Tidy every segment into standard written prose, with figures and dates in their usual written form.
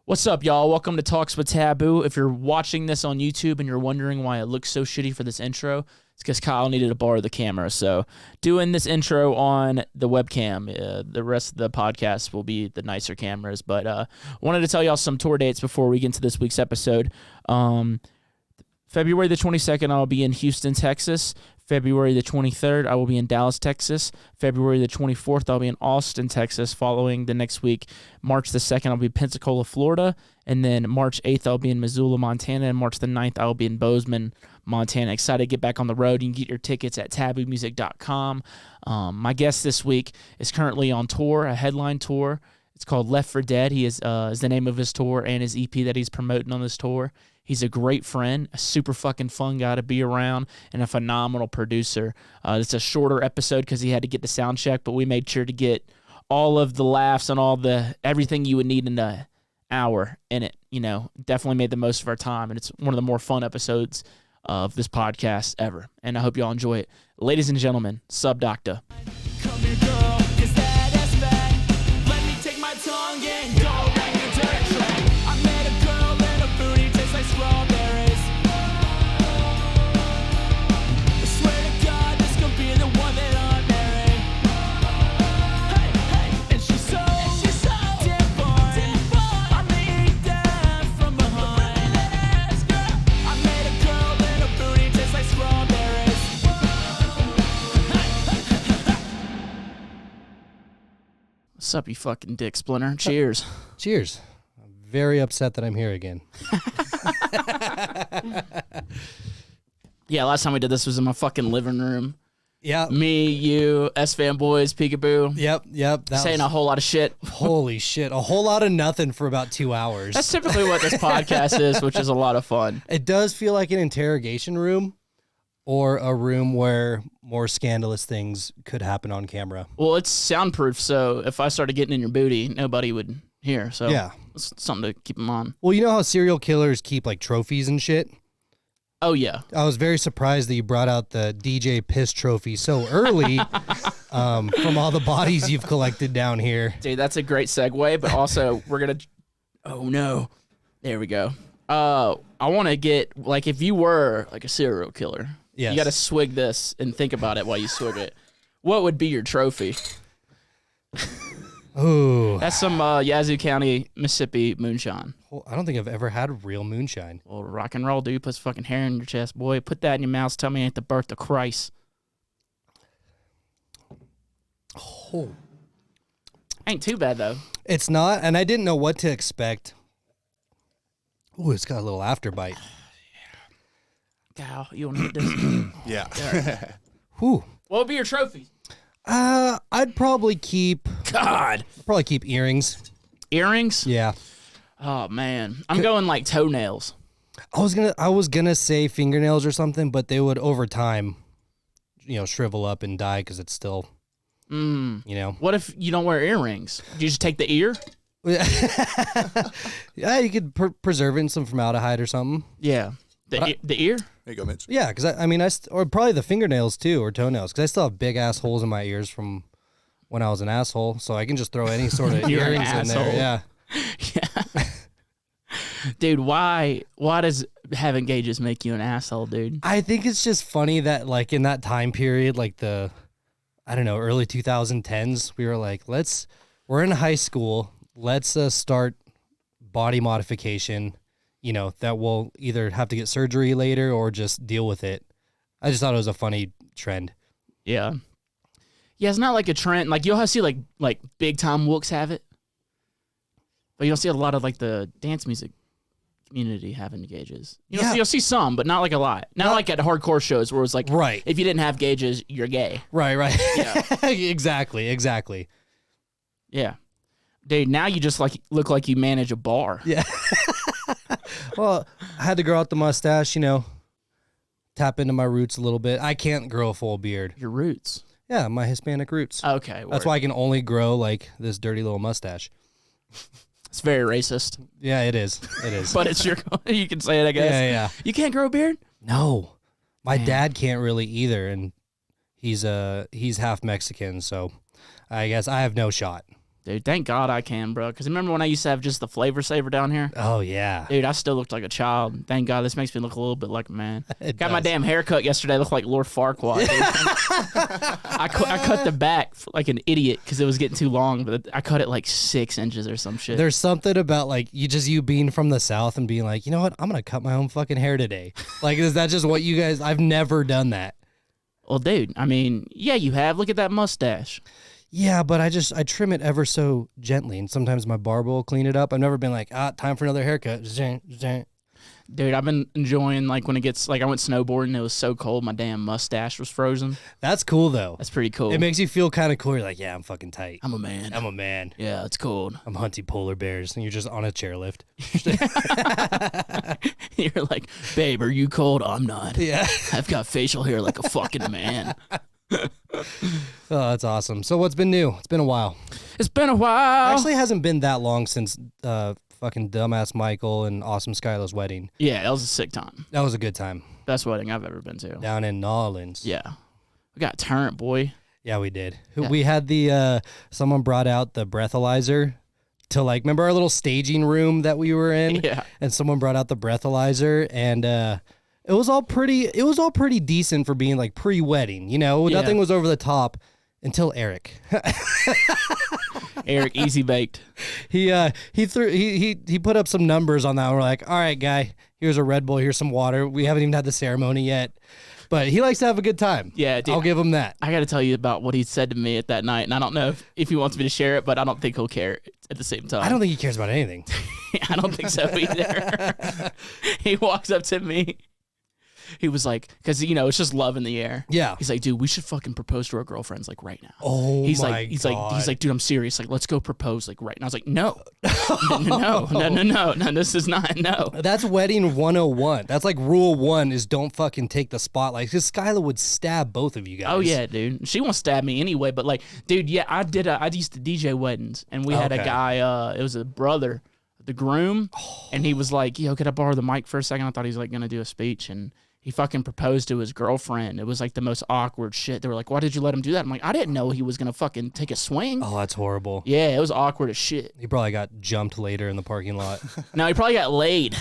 What's up, y'all? Welcome to Talks with Taboo. If you're watching this on YouTube and you're wondering why it looks so shitty for this intro, it's because Kyle needed to borrow the camera. So doing this intro on the webcam, the rest of the podcast will be the nicer cameras. But wanted to tell y'all some tour dates before we get into this week's episode. February the 22nd, I'll be in Houston, Texas. February the 23rd, I will be in Dallas, Texas. February the 24th, I'll be in Austin, Texas. Following the next week, March the 2nd, I'll be in Pensacola, Florida. And then March 8th, I'll be in Missoula, Montana. And March the 9th, I'll be in Bozeman, Montana. Excited to get back on the road. You can get your tickets at taboomusic.com. My guest this week is currently on tour, a headline tour. It's called Left for Dead. He is the name of his tour and his EP that he's promoting on this tour. He's a great friend, a super fucking fun guy to be around, and a phenomenal producer. It's a shorter episode because he had to get the sound check, but we made sure to get all of the laughs and all the everything you would need in an hour in it. You know, definitely made the most of our time, and it's one of the more fun episodes of this podcast ever. And I hope y'all enjoy it. Ladies and gentlemen, SubDocta. Come here, girl, 'cause that ass fat. Let me take my tongue and go bang your dirt track. I met a girl and her booty tastes like strawberries. I swear to God, this could be the one that I'm marrying. Hey, hey, and she's so different. I made that from behind. I met a girl and her booty tastes like strawberries. What's up, you fucking dick splinter? Cheers. Cheers. I'm very upset that I'm here again. Yeah, last time we did this was in my fucking living room. Yeah. Me, you, S-Fanboys, Peekaboo. Yep. Saying a whole lot of shit. Holy shit. A whole lot of nothing for about 2 hours. That's typically what this podcast is, which is a lot of fun. It does feel like an interrogation room or a room where more scandalous things could happen on camera. Well, it's soundproof, so if I started getting in your booty, nobody would hear. So yeah, it's something to keep in mind. Well, you know how serial killers keep like trophies and shit? Oh, yeah. I was very surprised that you brought out the DJ Piss trophy so early from all the bodies you've collected down here. Dude, that's a great segue, but also we're going to... Oh, no. There we go. I want to get... Like, if you were like a serial killer, yes, you got to swig this and think about it while you swig it. What would be your trophy? Ooh. That's some Yazoo County, Mississippi moonshine. I don't think I've ever had real moonshine. Well, rock and roll, dude. Puts fucking hair in your chest, boy. Put that in your mouth. Tell me it ain't the birth of Christ. Oh. Ain't too bad, though. It's not, and I didn't know what to expect. Ooh, it's got a little afterbite. Gal, you want to hit this? Yeah. Whew. What would be your trophies? I'd probably keep earrings. Earrings? Yeah. Oh, man. I'm going like toenails. I was gonna say fingernails or something, but they would over time, shrivel up and die because it's still, What if you don't wear earrings? Do you just take the ear? Yeah, you could preserve it in some formaldehyde or something. Yeah. The ear? There you go, Mitch. Yeah, because or probably the fingernails too, or toenails, because I still have big ass holes in my ears from when I was an asshole, so I can just throw any sort of earrings in there. Yeah. Yeah. Dude, why does having gauges make you an asshole, dude? I think it's just funny that like in that time period, like the, I don't know, early 2010s, we were like, we're in high school, let's start body modification, that we'll either have to get surgery later or just deal with it. I just thought it was a funny trend. Yeah. Yeah, it's not like a trend. Like, you'll see like big time wooks have it. But you don't see a lot of like the dance music community having gauges. You'll see some, but not like a lot. Not like at hardcore shows where it's like, right, if you didn't have gauges, you're gay. Right. Yeah. Exactly. Yeah. Dude, now you just like look like you manage a bar. Yeah. Well, I had to grow out the mustache, tap into my roots a little bit. I can't grow a full beard. Your roots. Yeah, my Hispanic roots. Okay. That's why I can only grow like this dirty little mustache. It's very racist. Yeah, it is. But it's you can say it, I guess. Yeah. You can't grow a beard? No. My dad can't really either, and he's half Mexican, so I guess I have no shot. Dude, thank God I can, bro. Because remember when I used to have just the flavor saver down here? Oh, yeah. Dude, I still looked like a child. Thank God this makes me look a little bit like a man. Got my does. damn haircut yesterday. Looked like Lord Farquaad. I cut the back like an idiot because it was getting too long, but I cut it like 6 inches or some shit. There's something about like you being from the South and being like, you know what? I'm going to cut my own fucking hair today. Like, is that just what you guys, I've never done that. Well, dude, I mean, yeah, you have. Look at that mustache. Yeah, but I trim it ever so gently, and sometimes my barber will clean it up. I've never been like, time for another haircut. Dude, I've been enjoying, like, when it gets, like, I went snowboarding, it was so cold, my damn mustache was frozen. That's cool, though. That's pretty cool. It makes you feel kind of cool. You're like, yeah, I'm fucking tight. I'm a man. I'm a man. Yeah, it's cold. I'm hunting polar bears, and you're just on a chairlift. You're like, babe, are you cold? I'm not. Yeah. I've got facial hair like a fucking man. Oh, that's awesome. So what's been new? It's been a while. It's been a while. Actually, it hasn't been that long since fucking dumbass Michael and awesome Skylar's wedding. Yeah, that was a sick time. That was a good time. Best wedding I've ever been to. Down in New Orleans. Yeah. We got turned, boy. Yeah, we did. Yeah. We had the someone brought out the breathalyzer to, like, remember our little staging room that we were in? Yeah. And someone brought out the breathalyzer, and it was all pretty decent for being like pre-wedding, you know? Yeah. Nothing was over the top until Eric. Eric, easy baked. He put up some numbers on that. We're like, all right, guy, here's a Red Bull, here's some water. We haven't even had the ceremony yet, but he likes to have a good time. Yeah, dude. I'll give him that. I got to tell you about what he said to me at that night, and I don't know if he wants me to share it, but I don't think he'll care at the same time. I don't think he cares about anything. I don't think so either. He walks up to me. He was like, because, you know, it's just love in the air. Yeah. He's like, dude, we should fucking propose to our girlfriends, like, right now. Oh, he's my like, God. He's like, dude, I'm serious. Like, let's go propose, like, right now. I was like, no, no, this is not, no. That's wedding 101. That's like rule 1 is don't fucking take the spotlight. Because Skylar would stab both of you guys. Oh, yeah, dude. She won't stab me anyway, but, like, dude, yeah, I used to DJ weddings, and we had a guy, it was a brother, the groom, and he was like, yo, could I borrow the mic for a second? I thought he was, like, going to do a speech, and he fucking proposed to his girlfriend. It was like the most awkward shit. They were like, why did you let him do that? I'm like, I didn't know he was going to fucking take a swing. Oh, that's horrible. Yeah, it was awkward as shit. He probably got jumped later in the parking lot. No, he probably got laid.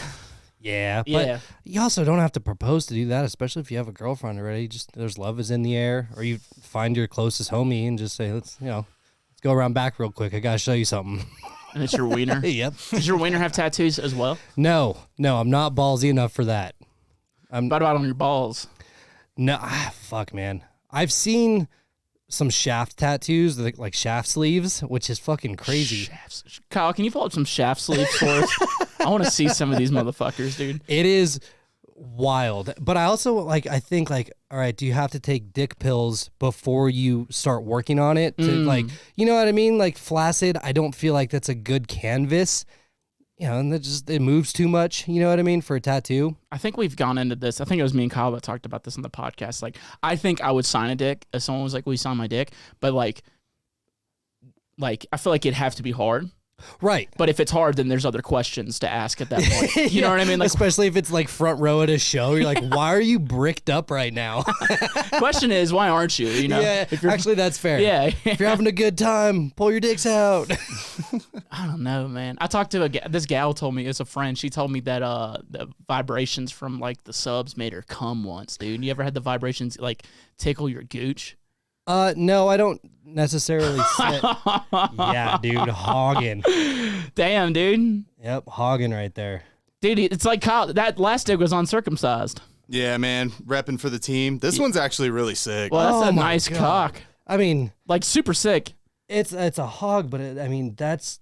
Yeah, but Yeah. you also don't have to propose to do that, especially if you have a girlfriend already. Just there's love is in the air, or you find your closest homie and just say, let's go around back real quick. I gotta show you something. And it's your wiener. Yep. Does your wiener have tattoos as well? No, I'm not ballsy enough for that. What about on your balls? No, fuck, man. I've seen some shaft tattoos, like shaft sleeves, which is fucking crazy. Shafts. Kyle, can you pull up some shaft sleeves for us? I want to see some of these motherfuckers, dude. It is wild. But I also I think all right, do you have to take dick pills before you start working on it? To you know what I mean? Like flaccid, I don't feel like that's a good canvas. You know, and it moves too much, you know what I mean, for a tattoo. I think we've gone into this. I think it was me and Kyle that talked about this on the podcast. Like, I think I would sign a dick if someone was like, will you sign my dick? But like I feel like it'd have to be hard. Right. But if it's hard, then there's other questions to ask at that point. You know what I mean? Like, especially if it's like front row at a show. You're like, why are you bricked up right now? question is, why aren't you? You know? Yeah, actually, that's fair. Yeah. If you're having a good time, pull your dicks out. I don't know, man. I talked to this gal told me, it's a friend. She told me that the vibrations from like the subs made her come once, dude. You ever had the vibrations like tickle your gooch? No, I don't necessarily sit. Yeah, dude, hogging. Damn, dude. Yep, hogging right there. Dude, it's like Kyle, that last dick was uncircumcised. Yeah, man, repping for the team. This one's actually really sick. Well, that's a my nice God. cock. I mean, Like, super sick. it's a hog, but I mean, that's,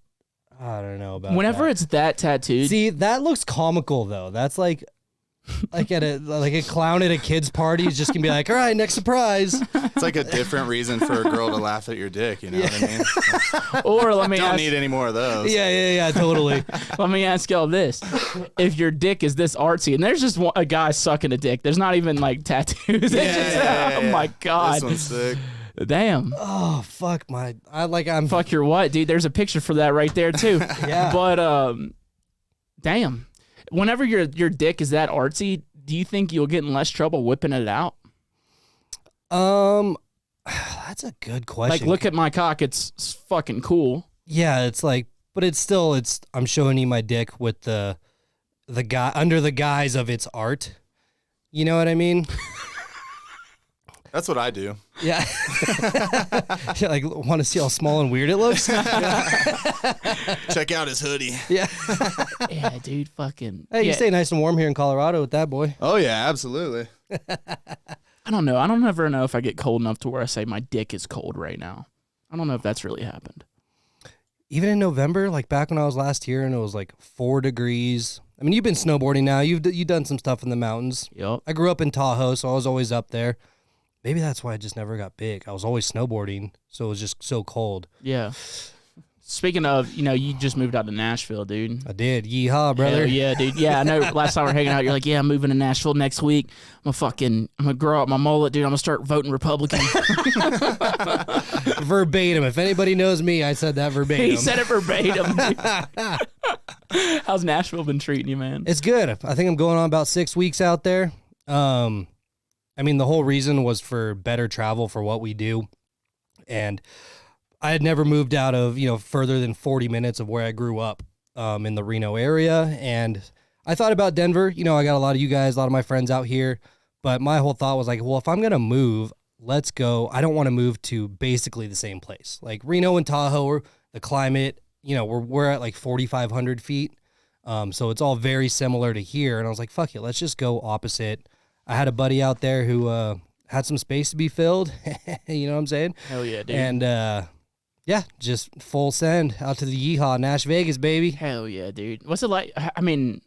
I don't know about Whenever that. it's that tattooed. See, that looks comical though. That's like at a clown at a kid's party is just gonna be like, all right, next surprise. It's like a different reason for a girl to laugh at your dick, you know what I mean? Or let me Don't ask, need any more of those. Yeah, totally. let me ask y'all this. If your dick is this artsy, and there's just a guy sucking a dick, there's not even like tattoos. Yeah, Oh my God. This one's sick. Damn. Oh fuck I'm Fuck your what, dude? There's a picture for that right there too. Yeah. But damn. Whenever your dick is that artsy, do you think you'll get in less trouble whipping it out? That's a good question. Like, look at my cock. It's fucking cool. Yeah, it's like, but it's still, I'm showing you my dick with the guy under the guise of it's art. You know what I mean? That's what I do. Yeah. Yeah, like, want to see how small and weird it looks? Check out his hoodie. Yeah. Yeah, dude, fucking. Hey, you yeah. stay nice and warm here in Colorado with that, boy. Oh yeah, absolutely. I don't know. I don't ever know if I get cold enough to where I say my dick is cold right now. I don't know if that's really happened. Even in November, like back when I was last here and it was like 4 degrees. I mean, you've been snowboarding now. You've done some stuff in the mountains. Yep. I grew up in Tahoe, so I was always up there. Maybe that's why I just never got big. I was always snowboarding, so it was just so cold. Yeah. Speaking of, you just moved out to Nashville, dude. I did. Yeehaw, brother. Hell yeah, dude. Yeah, I know. Last time we were hanging out, you're like, yeah, I'm moving to Nashville next week. I'm gonna grow out my mullet, dude. I'm gonna start voting Republican. Verbatim. If anybody knows me, I said that verbatim. He said it verbatim. Dude. How's Nashville been treating you, man? It's good. I think I'm going on about 6 weeks out there. I mean, the whole reason was for better travel for what we do. And I had never moved out of, further than 40 minutes of where I grew up in the Reno area. And I thought about Denver. I got a lot of you guys, a lot of my friends out here. But my whole thought was like, well, if I'm going to move, let's go. I don't want to move to basically the same place. Like Reno and Tahoe, the climate, we're at like 4,500 feet. So it's all very similar to here. And I was like, fuck it, let's just go opposite. I had a buddy out there who had some space to be filled. You know what I'm saying? Hell yeah, dude. And yeah, just full send out to the yeehaw, Nash Vegas, baby. Hell yeah, dude. What's it like? I mean,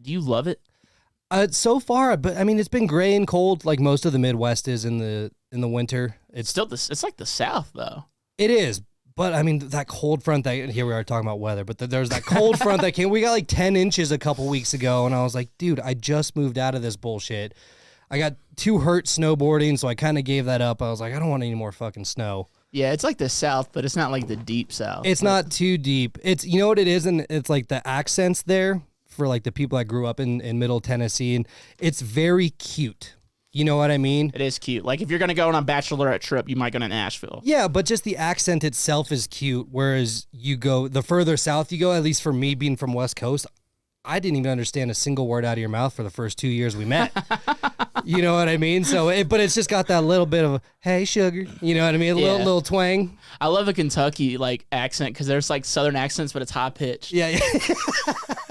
do you love it? So far, but I mean, it's been gray and cold, like most of the Midwest is in the winter. It's still it's like the South though. It is, but I mean, that cold front that here we are talking about weather, but there's that cold front that came. We got like 10 inches a couple weeks ago, and I was like, dude, I just moved out of this bullshit. I got too hurt snowboarding, so I kind of gave that up. I was like, I don't want any more fucking snow. Yeah, it's like the South, but it's not like the deep South. It's not too deep. It's, you know what it is, and it's like the accents there for like the people that grew up in Middle Tennessee, and it's very cute. You know what I mean? It is cute. Like if you're gonna go on a bachelorette trip, you might go to Nashville. Yeah, but just the accent itself is cute. Whereas the further south you go, at least for me being from West Coast, I didn't even understand a single word out of your mouth for the first 2 years we met. You know what I mean? So, but it's just got that little bit of, hey, sugar. You know what I mean? A little twang. I love a Kentucky accent because there's like Southern accents, but it's high pitched. Yeah.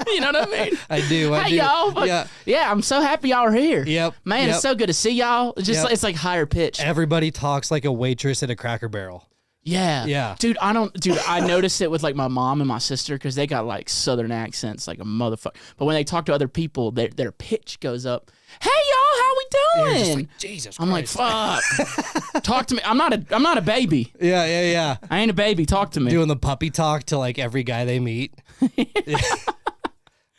You know what I mean? I do. Hey y'all. Yeah. I'm so happy y'all are here. Yep. Man, It's so good to see y'all. It's just it's like higher pitched. Everybody talks like a waitress at a Cracker Barrel. Yeah. Dude, I noticed it with like my mom and my sister because they got like Southern accents like a motherfucker. But when they talk to other people, their pitch goes up. Hey y'all, how we doing? Just like, Jesus I'm Christ. like, fuck. Talk to me. I'm not a baby. Yeah. I ain't a baby. Talk to me. Doing the puppy talk to like every guy they meet.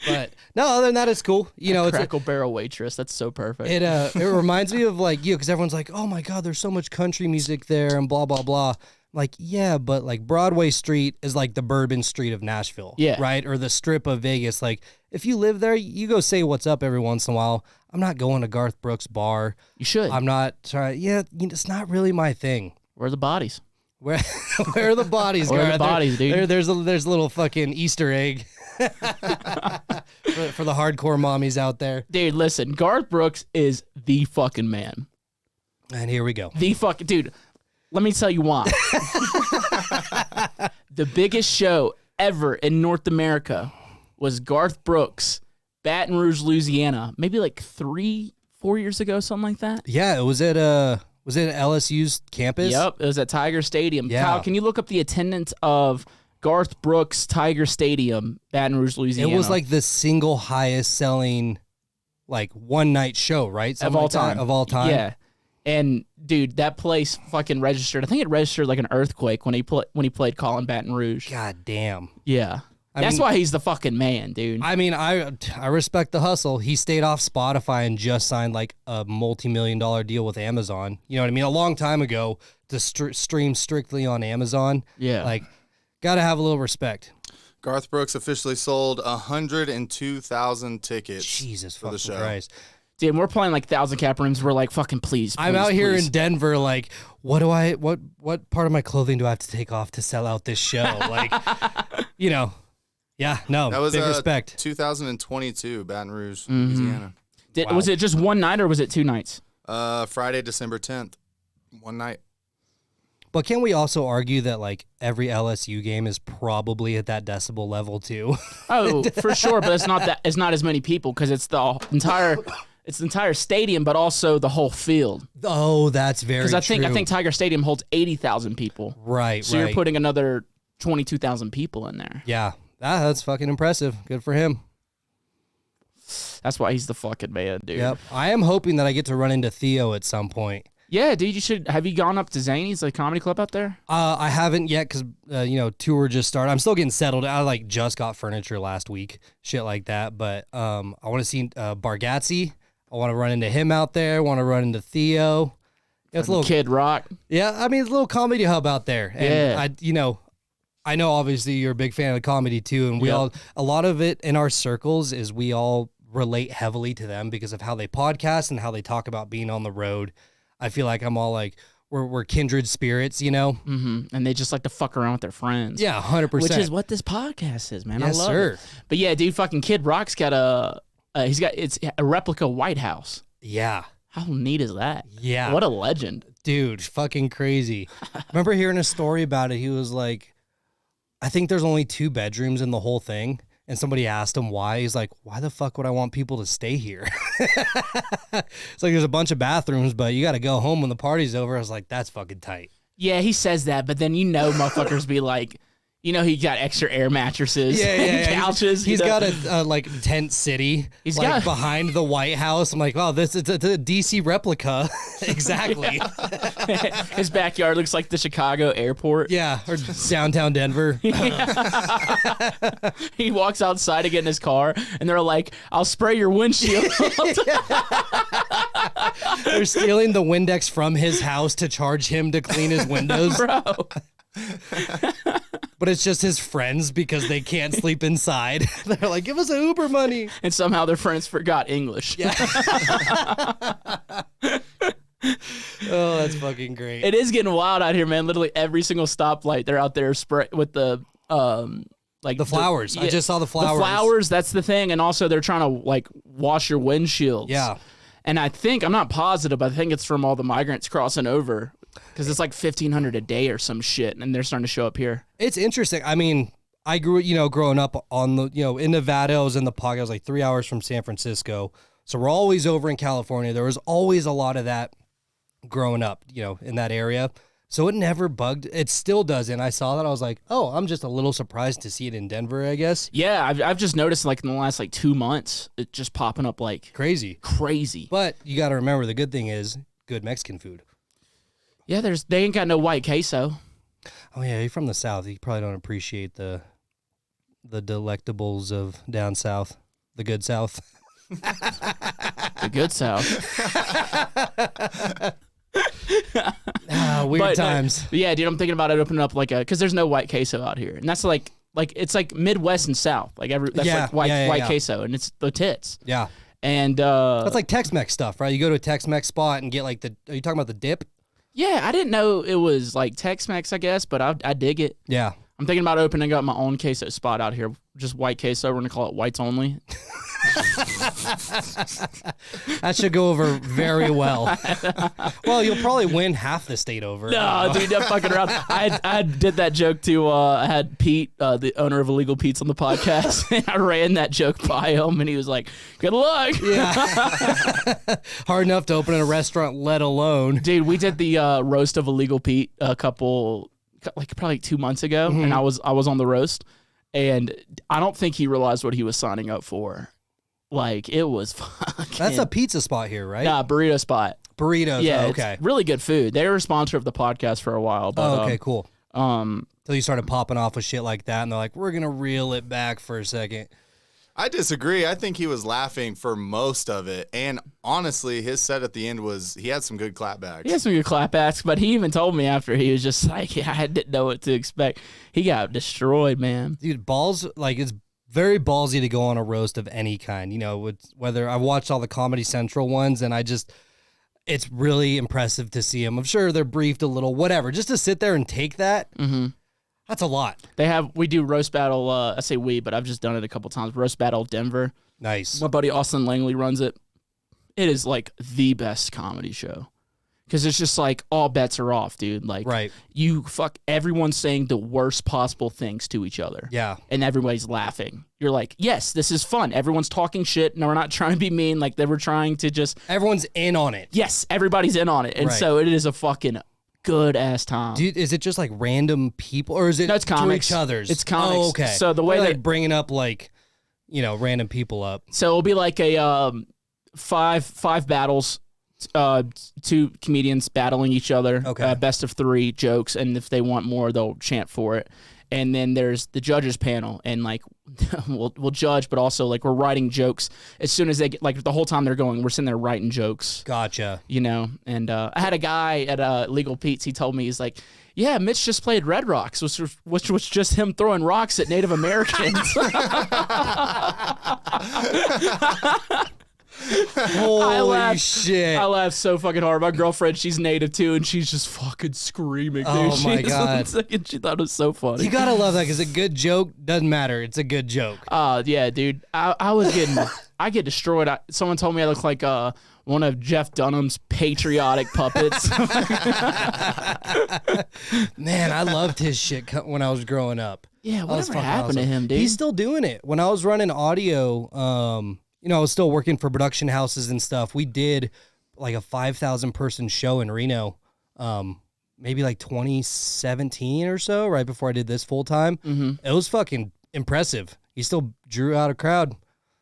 But no, other than that, it's cool. It's Crackle Barrel waitress. That's so perfect. It reminds me of like because everyone's like, oh my God, there's so much country music there and blah blah blah. Like, yeah, but like Broadway Street is like the Bourbon Street of Nashville. Yeah. Right? Or the Strip of Vegas. Like, if you live there, you go say what's up every once in a while. I'm not going to Garth Brooks bar. You should. I'm not trying. Yeah, it's not really my thing. Where are the bodies? Where are the bodies, Where are Garth? the bodies, dude? There's a little fucking Easter egg for the hardcore mommies out there. Dude, listen, Garth Brooks is the fucking man. And here we go. The fucking dude. Let me tell you why. The biggest show ever in North America was Garth Brooks, Baton Rouge, Louisiana, maybe like 3-4 years ago, something like that. Yeah, it was at LSU's campus? Yep, it was at Tiger Stadium. Yeah. Kyle, can you look up the attendance of Garth Brooks, Tiger Stadium, Baton Rouge, Louisiana? It was like the single highest selling like one night show, right? Of all time. Of all time. Yeah. And dude, that place fucking registered. I think it registered like an earthquake when he played Colin Baton Rouge. God damn. Yeah. That's why he's the fucking man, dude. I mean, I respect the hustle. He stayed off Spotify and just signed like a multi-million-dollar deal with Amazon. You know what I mean? A long time ago to stream strictly on Amazon. Yeah. Like, gotta have a little respect. Garth Brooks officially sold 102,000 tickets. Jesus for the fucking show. Christ. Dude, we're playing like 1,000 cap rooms. We're like, fucking please. I'm out here in Denver, like, what part of my clothing do I have to take off to sell out this show? Like, you know, yeah, no, That was big respect. 2022, Baton Rouge, Louisiana. Was it just one night or was it 2 nights? Friday, December 10th, one night. But can we also argue that like every LSU game is probably at that decibel level too? Oh, for sure, but it's not as many people because it's the entire stadium, but also the whole field. Oh, that's very true. Because I think Tiger Stadium holds 80,000 people. Right. So you're putting another 22,000 people in there. Yeah, that's fucking impressive. Good for him. That's why he's the fucking man, dude. Yep. I am hoping that I get to run into Theo at some point. Yeah, dude, you should. Have you gone up to Zany's, like comedy club out there? I haven't yet because, tour just started. I'm still getting settled. I like just got furniture last week, shit like that. But I want to see Bargatze. I want to run into him out there. I want to run into Theo. It's a little Kid Rock. Yeah, I mean, it's a little comedy hub out there. And yeah. I know obviously you're a big fan of comedy too. And a lot of it in our circles is we all relate heavily to them because of how they podcast and how they talk about being on the road. I feel like I'm all like, we're kindred spirits, you know? Mm-hmm. And they just like to fuck around with their friends. Yeah, 100%. Which is what this podcast is, man. Yes, I love it. But yeah, dude, fucking Kid Rock's got it's a replica White House. Yeah. How neat is that? Yeah. What a legend. Dude, fucking crazy. Remember hearing a story about it? He was like, I think there's only 2 bedrooms in the whole thing. And somebody asked him why. He's like, why the fuck would I want people to stay here? It's like there's a bunch of bathrooms, but you got to go home when the party's over. I was like, that's fucking tight. Yeah, he says that, but then motherfuckers be like, he got extra air mattresses and couches. He's got a like tent city behind the White House. I'm like, wow, it's a DC replica. Exactly. His backyard looks like the Chicago airport. Yeah, or downtown Denver. He walks outside to get in his car, and they're like, I'll spray your windshield. They're stealing the Windex from his house to charge him to clean his windows. Bro. But it's just his friends because they can't sleep inside. They're like, give us an Uber money. And somehow their friends forgot English. Yeah. Oh, that's fucking great. It is getting wild out here, man. Literally every single stoplight, they're out there spray with the the flowers. I just saw the flowers. The flowers, that's the thing. And also they're trying to like wash your windshields. Yeah. And I'm not positive, but I think it's from all the migrants crossing over. Because it's like $1,500 a day or some shit, and they're starting to show up here. It's interesting. I mean, I grew, growing up on the, in Nevada. I was in the pocket. I was like 3 hours from San Francisco. So we're always over in California. There was always a lot of that growing up, in that area. So it never bugged. It still doesn't. I saw that. I was like, oh, I'm just a little surprised to see it in Denver, I guess. Yeah, I've just noticed like in the last like 2 months, it just popping up like crazy. But you got to remember, the good thing is good Mexican food. Yeah, they ain't got no white queso. Oh yeah, you're from the South. You probably don't appreciate the delectables of down south, the good South. The good South. Weird times. Yeah, dude, I'm thinking about it opening up like because there's no white queso out here, and that's like it's like Midwest and South, like white queso, and it's the tits. Yeah, and that's like Tex-Mex stuff, right? You go to a Tex-Mex spot and get like are you talking about the dip? Yeah, I didn't know it was like Tex-Mex, I guess, but I dig it. Yeah. I'm thinking about opening up my own queso spot out here. Just white queso. We're going to call it whites only. That should go over very well. Well, you'll probably win half the state over. No, dude, I'm fucking around. I did that joke to, I had Pete, the owner of Illegal Pete's on the podcast, and I ran that joke by him, and he was like, good luck. Yeah. Hard enough to open a restaurant, let alone. Dude, we did the roast of Illegal Pete probably 2 months ago, and I was on the roast, and I don't think he realized what he was signing up for. Like, it was fucking... That's a pizza spot here, right? Yeah, burrito spot. Burritos, yeah, okay. It's really good food. They were a sponsor of the podcast for a while. But, okay, cool. Till you started popping off with shit like that, and they're like, we're going to reel it back for a second. I disagree. I think he was laughing for most of it. And honestly, his set at the end he had some good clapbacks. He had some good clapbacks, but he even told me after, he was just like, I didn't know what to expect. He got destroyed, man. Dude, balls, like, it's very ballsy to go on a roast of any kind. You know, whether I watched all the Comedy Central ones, and it's really impressive to see them. I'm sure they're briefed a little, whatever. Just to sit there and take that, that's a lot. We do roast battle. I say we, but I've just done it a couple times. Roast battle Denver. Nice. My buddy Austin Langley runs it. It is like the best comedy show. Because it's just like all bets are off, dude. Like, right. Everyone's saying the worst possible things to each other. Yeah. And everybody's laughing. You're like, yes, this is fun. Everyone's talking shit. No, we're not trying to be mean. Like, they were trying to just. Everyone's in on it. Yes, everybody's in on it. And so it is a fucking good ass time. Dude, is it just like random people, or is it it's comics. to each other's? It's comics. Oh, okay. So the way like bringing up like, you know, random people up. So it'll be like a five battles. Two comedians battling each other. Okay. Best of 3 jokes, and if they want more, they'll chant for it. And then there's the judges panel, and like we'll judge, but also like we're writing jokes as soon as they get, like the whole time they're going, we're sitting there writing jokes. Gotcha. You know, and I had a guy at Legal Pete's. He told me, he's like, yeah, Mitch just played Red Rocks, which was just him throwing rocks at Native Americans. Holy shit. I laughed so fucking hard. My girlfriend, she's native too, and she's just fucking screaming. Dude. Oh my God. She thought it was so funny. You gotta love that, because a good joke doesn't matter. It's a good joke. Yeah, dude. I was getting, I get destroyed. Someone told me I look like one of Jeff Dunham's patriotic puppets. Man, I loved his shit when I was growing up. Yeah, whatever happened to him, dude? He's still doing it. When I was running audio, you know, I was still working for production houses and stuff. We did like a 5,000 person show in Reno, maybe like 2017 or so, right before I did this full time. It was fucking impressive. He still drew out a crowd.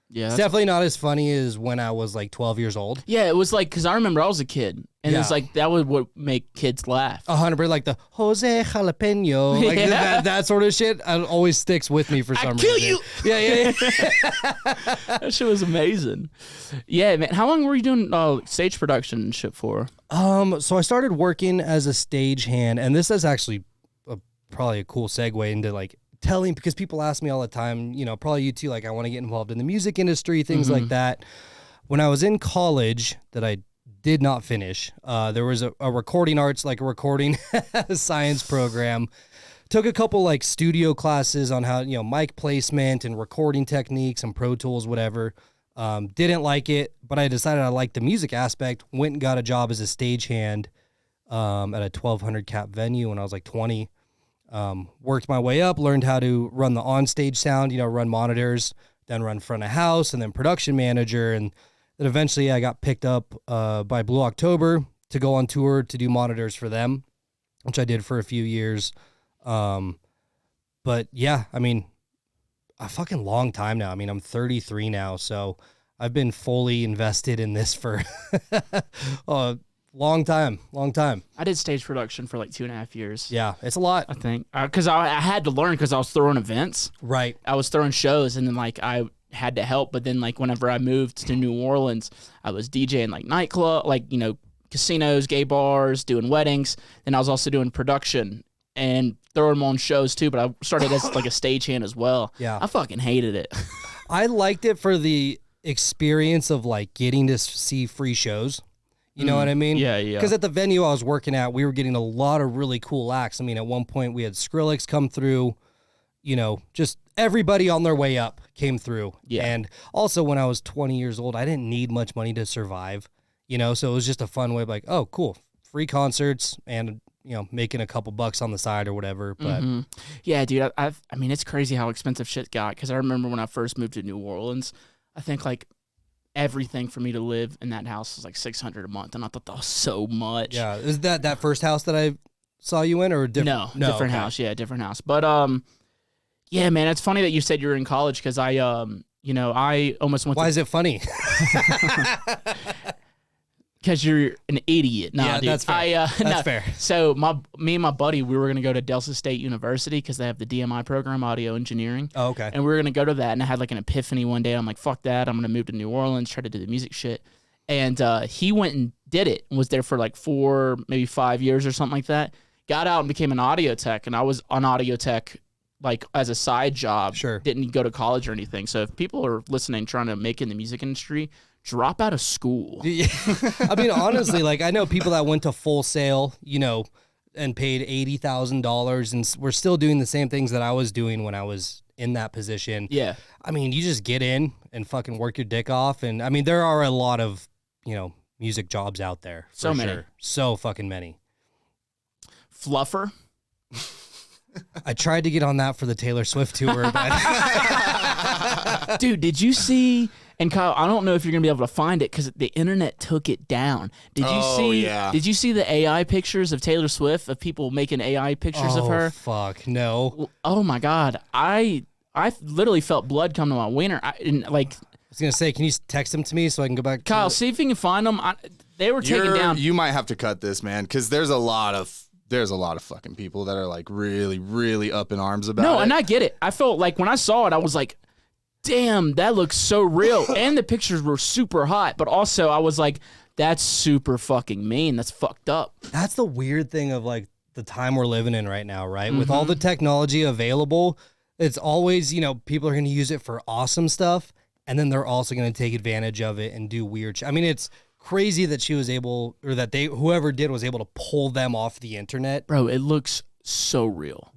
Yeah, it's definitely not as funny as when I was like 12 years old. Yeah, it was like, because I remember I was a kid, and it's like that would what make kids laugh. 100%, like the Jose Jalapeno, like that sort of shit. It always sticks with me for some reason. Kill you! Yeah. That shit was amazing. Yeah, man. How long were you doing stage production and shit for? So I started working as a stagehand, and this is actually probably a cool segue into like telling, because people ask me all the time, you know, probably you too, like I want to get involved in the music industry, things like that. When I was in college that I did not finish, there was a recording arts, like a recording science program. Took a couple like studio classes on how, you know, mic placement and recording techniques and Pro Tools, whatever. Didn't like it, but I decided I liked the music aspect. Went and got a job as a stagehand at a 1,200 cap venue when I was like 20. Worked my way up, learned how to run the onstage sound, you know, run monitors, then run front of house, and then production manager. And then eventually I got picked up by Blue October to go on tour to do monitors for them, which I did for a few years. But yeah, I mean, a fucking long time now. I mean, I'm 33 now, so I've been fully invested in this for long time. I did stage production for like 2.5 years. Yeah, it's a lot. I think because I had to learn, because I was throwing events. Right. I was throwing shows, and then like I had to help. But then like whenever I moved to New Orleans, I was DJing like nightclub, like, you know, casinos, gay bars, doing weddings. And I was also doing production and throwing them on shows too. But I started as like a stagehand as well. Yeah. I fucking hated it. I liked it for the experience of like getting to see free shows. You know what I mean? Yeah. Because at the venue I was working at, we were getting a lot of really cool acts. I mean, at one point we had Skrillex come through, you know, just everybody on their way up came through. Yeah. And also when I was 20 years old, I didn't need much money to survive, you know, so it was just a fun way of like, oh, cool, free concerts and, you know, making a couple bucks on the side or whatever. But yeah, dude, I mean, it's crazy how expensive shit got, because I remember when I first moved to New Orleans, I think like everything for me to live in that house was like $600 a month, and I thought that was so much. Yeah, is that first house that I saw you in, or a different? No, different house. Yeah, different house. But yeah, man, it's funny that you said you were in college, because I you know, I almost went. Why is it funny? Because you're an idiot. Nah, yeah, dude. that's fair. That's fair. So me and my buddy, we were gonna go to Delta State University because they have the DMI program, audio engineering. Oh, okay. And we were gonna go to that, and I had like an epiphany one day. I'm like, fuck that. I'm gonna move to New Orleans, try to do the music shit. And he went and did it, and was there for like 4, maybe 5 years or something like that. Got out and became an audio tech, and I was on audio tech like as a side job. Sure. Didn't go to college or anything. So if people are listening, trying to make it in the music industry, drop out of school. Yeah. I mean, honestly, like I know people that went to Full Sail, you know, and paid $80,000 and we're still doing the same things that I was doing when I was in that position. Yeah. I mean, you just get in and fucking work your dick off. And I mean, there are a lot of, you know, music jobs out there. So many. Sure. So fucking many. Fluffer. I tried to get on that for the Taylor Swift tour, but Dude, did you see? And Kyle, I don't know if you're gonna be able to find it because the internet took it down. Did you see? Yeah. Did you see the AI pictures of Taylor Swift of people making AI pictures of her? Fuck no. Oh my God, I literally felt blood come to my wiener. I was gonna say, can you text them to me so I can go back? Kyle, see if you can find them. They were taken down. You might have to cut this, man, because there's a lot of fucking people that are like really, really up in arms about it. No, and I get it. I felt like when I saw it, I was like, damn, that looks so real. And the pictures were super hot, but also I was like, that's super fucking mean. That's fucked up. That's the weird thing of like the time we're living in right now, right? With all the technology available, it's always, you know, people are going to use it for awesome stuff, and then they're also going to take advantage of it and do weird shit. I mean, it's crazy that she was able, or that whoever did was able to pull them off the internet. Bro, it looks so real.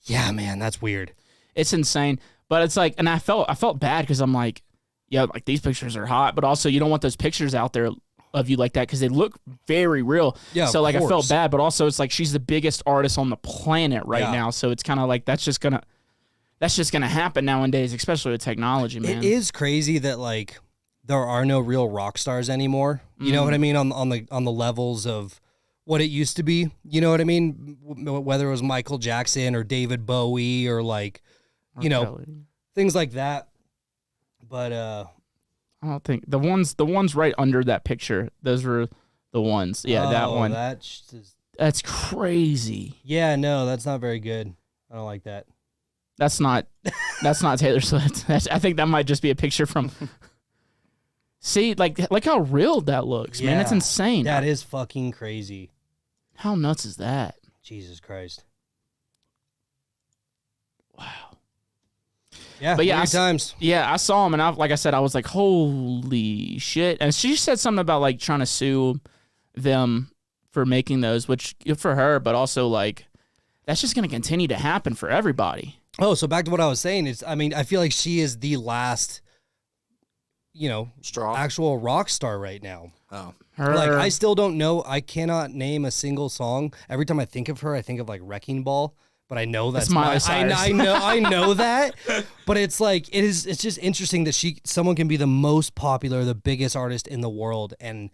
Yeah, man, that's weird. It's insane. But it's like, and I felt bad because I'm like, yeah, like these pictures are hot, but also you don't want those pictures out there of you like that because they look very real. Yeah, so like of I felt course. bad, but also it's like she's the biggest artist on the planet right Yeah. now. So it's kind of like that's just gonna happen nowadays, especially with technology, man. It is crazy that like there are no real rock stars anymore. You know what I mean? On the levels of what it used to be. You know what I mean? Whether it was Michael Jackson or David Bowie or like, you know, things like that. But I don't think the ones right under that picture, those were the ones. Yeah, that one. That's crazy. Yeah, no, that's not very good. I don't like that. That's not Taylor Swift. I think that might just be a picture from. See, like how real that looks, man. It's Yeah, insane. That is fucking crazy. How nuts is that? Jesus Christ. Wow. Yeah, But yeah, weird times. Yeah, I saw him, and like I said, I was like, holy shit. And she said something about like trying to sue them for making those, which good for her, but also like that's just going to continue to happen for everybody. Oh, so back to what I was saying is, I mean, I feel like she is the last, you know, Straw. actual rock star right now. Oh. Her, Like, I still don't know. I cannot name a single song. Every time I think of her, I think of like Wrecking Ball. But I know that's Miley my, Cyrus. I know that. But it's like it's just interesting that someone can be the most popular, the biggest artist in the world, and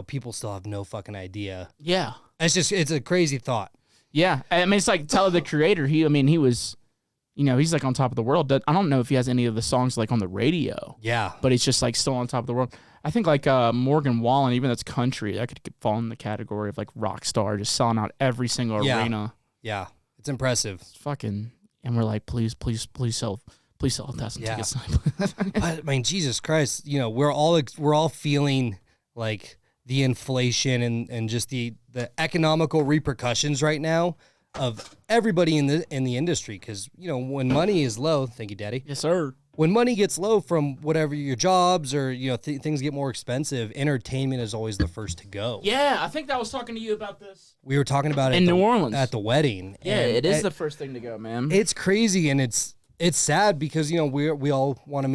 people still have no fucking idea. yeah. It's a crazy thought. Yeah. I mean, it's like Tyler, the Creator. He was, he's like on top of the world. I don't know if he has any of the songs like on the radio. Yeah. But he's just like still on top of the world. I think like Morgan Wallen, even that's country, that could fall in the category of like rock star, just selling out every single arena. Yeah. It's impressive. It's fucking, and we're like, please sell 1,000 Yeah. tickets. But I mean, Jesus Christ, we're all feeling like the inflation and just the economical repercussions right now of everybody in the industry. Because when money is low, thank you, Daddy. Yes, sir. When money gets low from whatever your jobs or things get more expensive, entertainment is always the first to go. Yeah, I think I was talking to you about this. We were talking about it In New Orleans. at the wedding. Yeah, and it is the first thing to go, man. It's crazy and it's sad because we all want to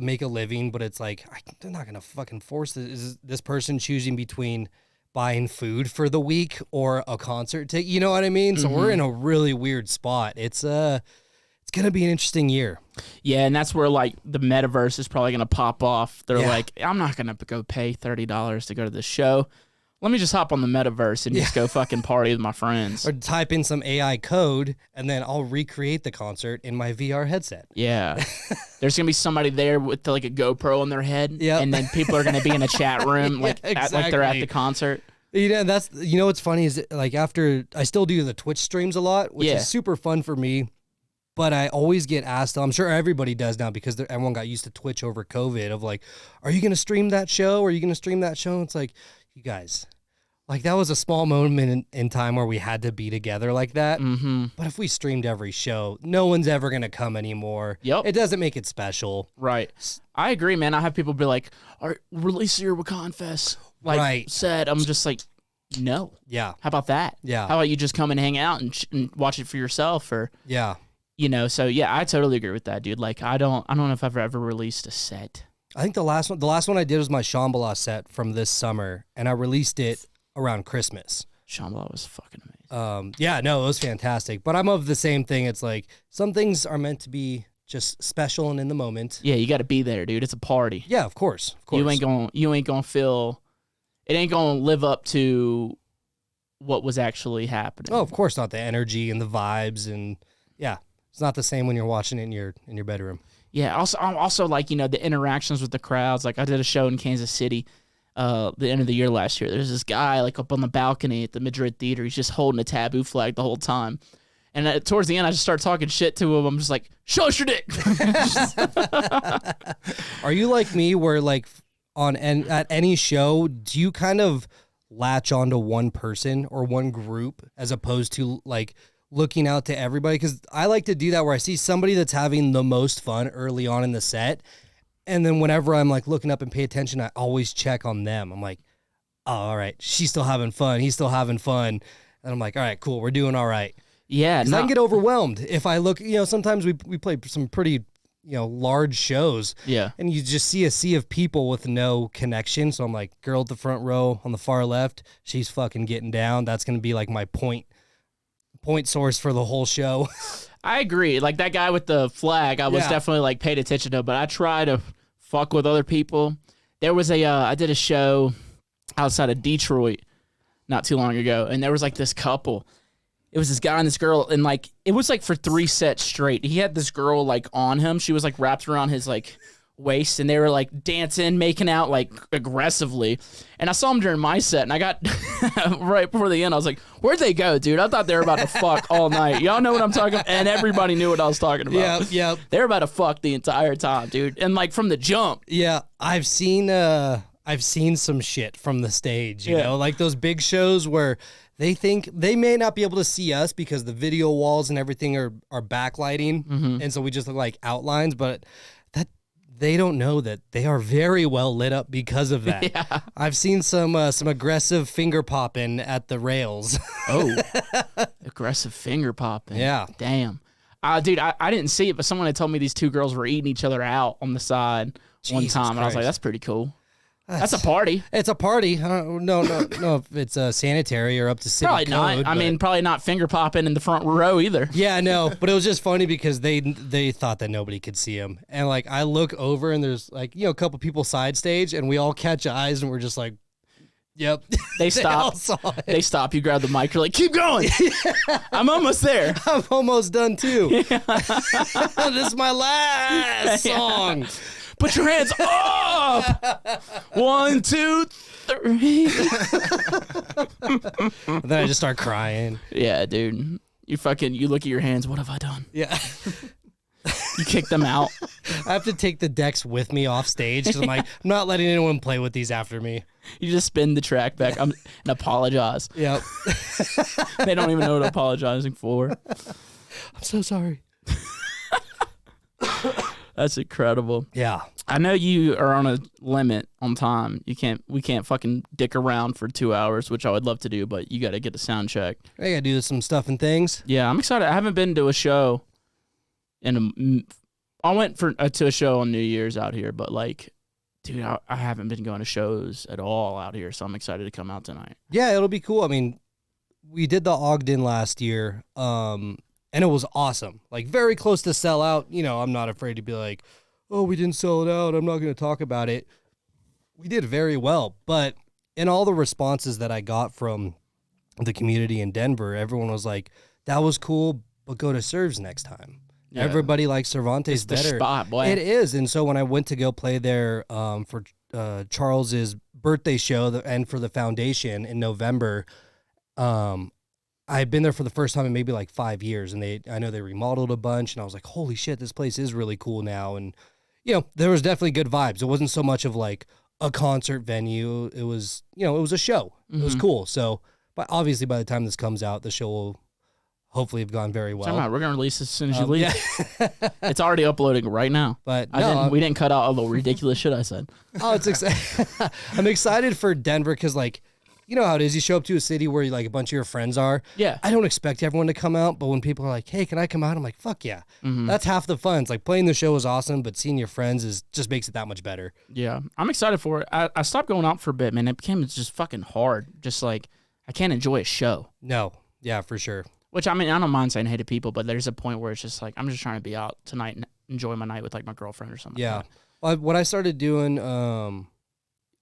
make a living, but it's like they're not gonna fucking force this person choosing between buying food for the week or a concert ticket. You know what I mean? So we're in a really weird spot. It's gonna be an interesting year. Yeah, and that's where like the metaverse is probably gonna pop off. They're Yeah. like, I'm not gonna go pay $30 to go to the show. Let me just hop on the metaverse and just go fucking party with my friends. Or type in some AI code and then I'll recreate the concert in my VR headset. Yeah. There's going to be somebody there with like a GoPro on their head. Yep. And then people are going to be in a chat room like they're at exactly. the concert. That's what's funny is like after I still do the Twitch streams a lot, which Yeah. is super fun for me. But I always get asked, I'm sure everybody does now because everyone got used to Twitch over COVID of like, are you going to stream that show? Are you going to stream that show? It's like, you guys, like that was a small moment in time where we had to be together like that. Mm-hmm. But if we streamed every show, no one's ever going to come anymore. Yep. It doesn't make it special. Right. I agree, man. I have people be like, all right, release your Wakan Fest. Like, Right. said, I'm just like, no. Yeah. How about that? Yeah. How about you just come and hang out and watch it for yourself, or Yeah. So yeah, I totally agree with that, dude. Like, I don't know if I've ever released a set. I think the last one I did was my Shambhala set from this summer, and I released it around Christmas. Shambhala was fucking amazing. Yeah, no, it was fantastic. But I'm of the same thing. It's like some things are meant to be just special and in the moment. Yeah, you got to be there, dude. It's a party. Yeah, of course. Of course. You ain't gonna feel. It ain't gonna live up to what was actually happening. Oh, of course not. The energy and the vibes, and yeah, it's not the same when you're watching it in your bedroom. Yeah. Also like, the interactions with the crowds. Like, I did a show in Kansas City, the end of the year last year. There's this guy like up on the balcony at the Madrid Theater. He's just holding a taboo flag the whole time. And towards the end, I just start talking shit to him. I'm just like, show us your dick. Are you like me, where like at any show, do you kind of latch onto one person or one group as opposed to like looking out to everybody? Because I like to do that, where I see somebody that's having the most fun early on in the set, and then whenever I'm like looking up and pay attention, I always check on them. I'm like, oh, all right, she's still having fun, he's still having fun, and I'm like, all right, cool, we're doing all right. Yeah, Because I can get overwhelmed if I look. Sometimes we play some pretty large shows. Yeah. And you just see a sea of people with no connection. So I'm like, girl at the front row on the far left, she's fucking getting down. That's gonna be like my point source for the whole show. I agree. Like, that guy with the flag, I was definitely like paid attention to, but I try to fuck with other people. There was I did a show outside of Detroit not too long ago, and there was like this couple. It was this guy and this girl, and like it was like for 3 sets straight. He had this girl like on him. She was like wrapped around his like waist, and they were like dancing, making out like aggressively. And I saw him during my set, and I got right before the end, I was like, "Where'd they go, dude? I thought they were about to fuck all night." Y'all know what I'm talking about? And everybody knew what I was talking about. Yeah. They were about to fuck the entire time, dude. And like from the jump. Yeah, I've seen some shit from the stage. You know, like those big shows where they think they may not be able to see us because the video walls and everything are backlighting, and so we just look like outlines, but that they don't know that they are very well lit up because of that. Yeah. I've seen some aggressive finger popping at the rails. Oh, aggressive finger popping. Yeah. Damn. Dude, I didn't see it, but someone had told me these two girls were eating each other out on the side one Jesus time, and I was like, Christ. that's pretty cool. That's a party. It's a party. No, if it's sanitary or up to city Probably code. not. I but- mean, probably not finger popping in the front row either. Yeah, no, but it was just funny because they thought that nobody could see him, and like I look over and there's like a couple people side stage, and we all catch eyes and we're just like, yep. They all stop. saw it. They stop. You grab the mic. You're like, keep going. I'm almost there. I'm almost done too. This is my last song. Put your hands up. 1, 2, 3. And then I just start crying. Yeah, dude. You look at your hands. What have I done? Yeah. You kick them out. I have to take the decks with me off stage because I'm like, I'm not letting anyone play with these after me. You just spin the track back and apologize. Yep. They don't even know what apologizing for. I'm so sorry. That's incredible. Yeah. I know you are on a limit on time. We can't fucking dick around for 2 hours, which I would love to do, but you got to get a sound check. I gotta do some stuff and things. Yeah, I'm excited. I haven't been to a show I went to a show on New Year's out here, but like, dude, I haven't been going to shows at all out here, so I'm excited to come out tonight. Yeah, it'll be cool. I mean, we did the Ogden last year, and it was awesome. Like, very close to sell out. I'm not afraid to be like, oh, we didn't sell it out, I'm not going to talk about it. We did very well, but in all the responses that I got from the community in Denver, everyone was like, that was cool, but go to Serves next time. Yeah. Everybody likes Cervantes It's the better. spot, boy. It is. And so when I went to go play there for Charles's birthday show and for the foundation in November, I had been there for the first time in maybe like 5 years, and I know they remodeled a bunch, and I was like, holy shit, this place is really cool now. And there was definitely good vibes. It wasn't so much of like, a concert venue. It was, it was a show. It was cool. So, but obviously by the time this comes out, the show will hopefully have gone very well. We're going to release it as soon as you leave. Yeah. It's already uploading right now. But we didn't cut out all the ridiculous shit I said. Oh, it's exciting. I'm excited for Denver because, like, you know how it is. You show up to a city where like a bunch of your friends are. Yeah. I don't expect everyone to come out, but when people are like, "Hey, can I come out?" I'm like, "Fuck yeah!" That's half the fun. It's like playing the show is awesome, but seeing your friends just makes it that much better. Yeah, I'm excited for it. I stopped going out for a bit, man. It became just fucking hard. Just like I can't enjoy a show. No, yeah, for sure. Which I mean, I don't mind saying hey to people, but there's a point where it's just like I'm just trying to be out tonight and enjoy my night with like my girlfriend or something. Yeah. Like that. Well, what I started doing,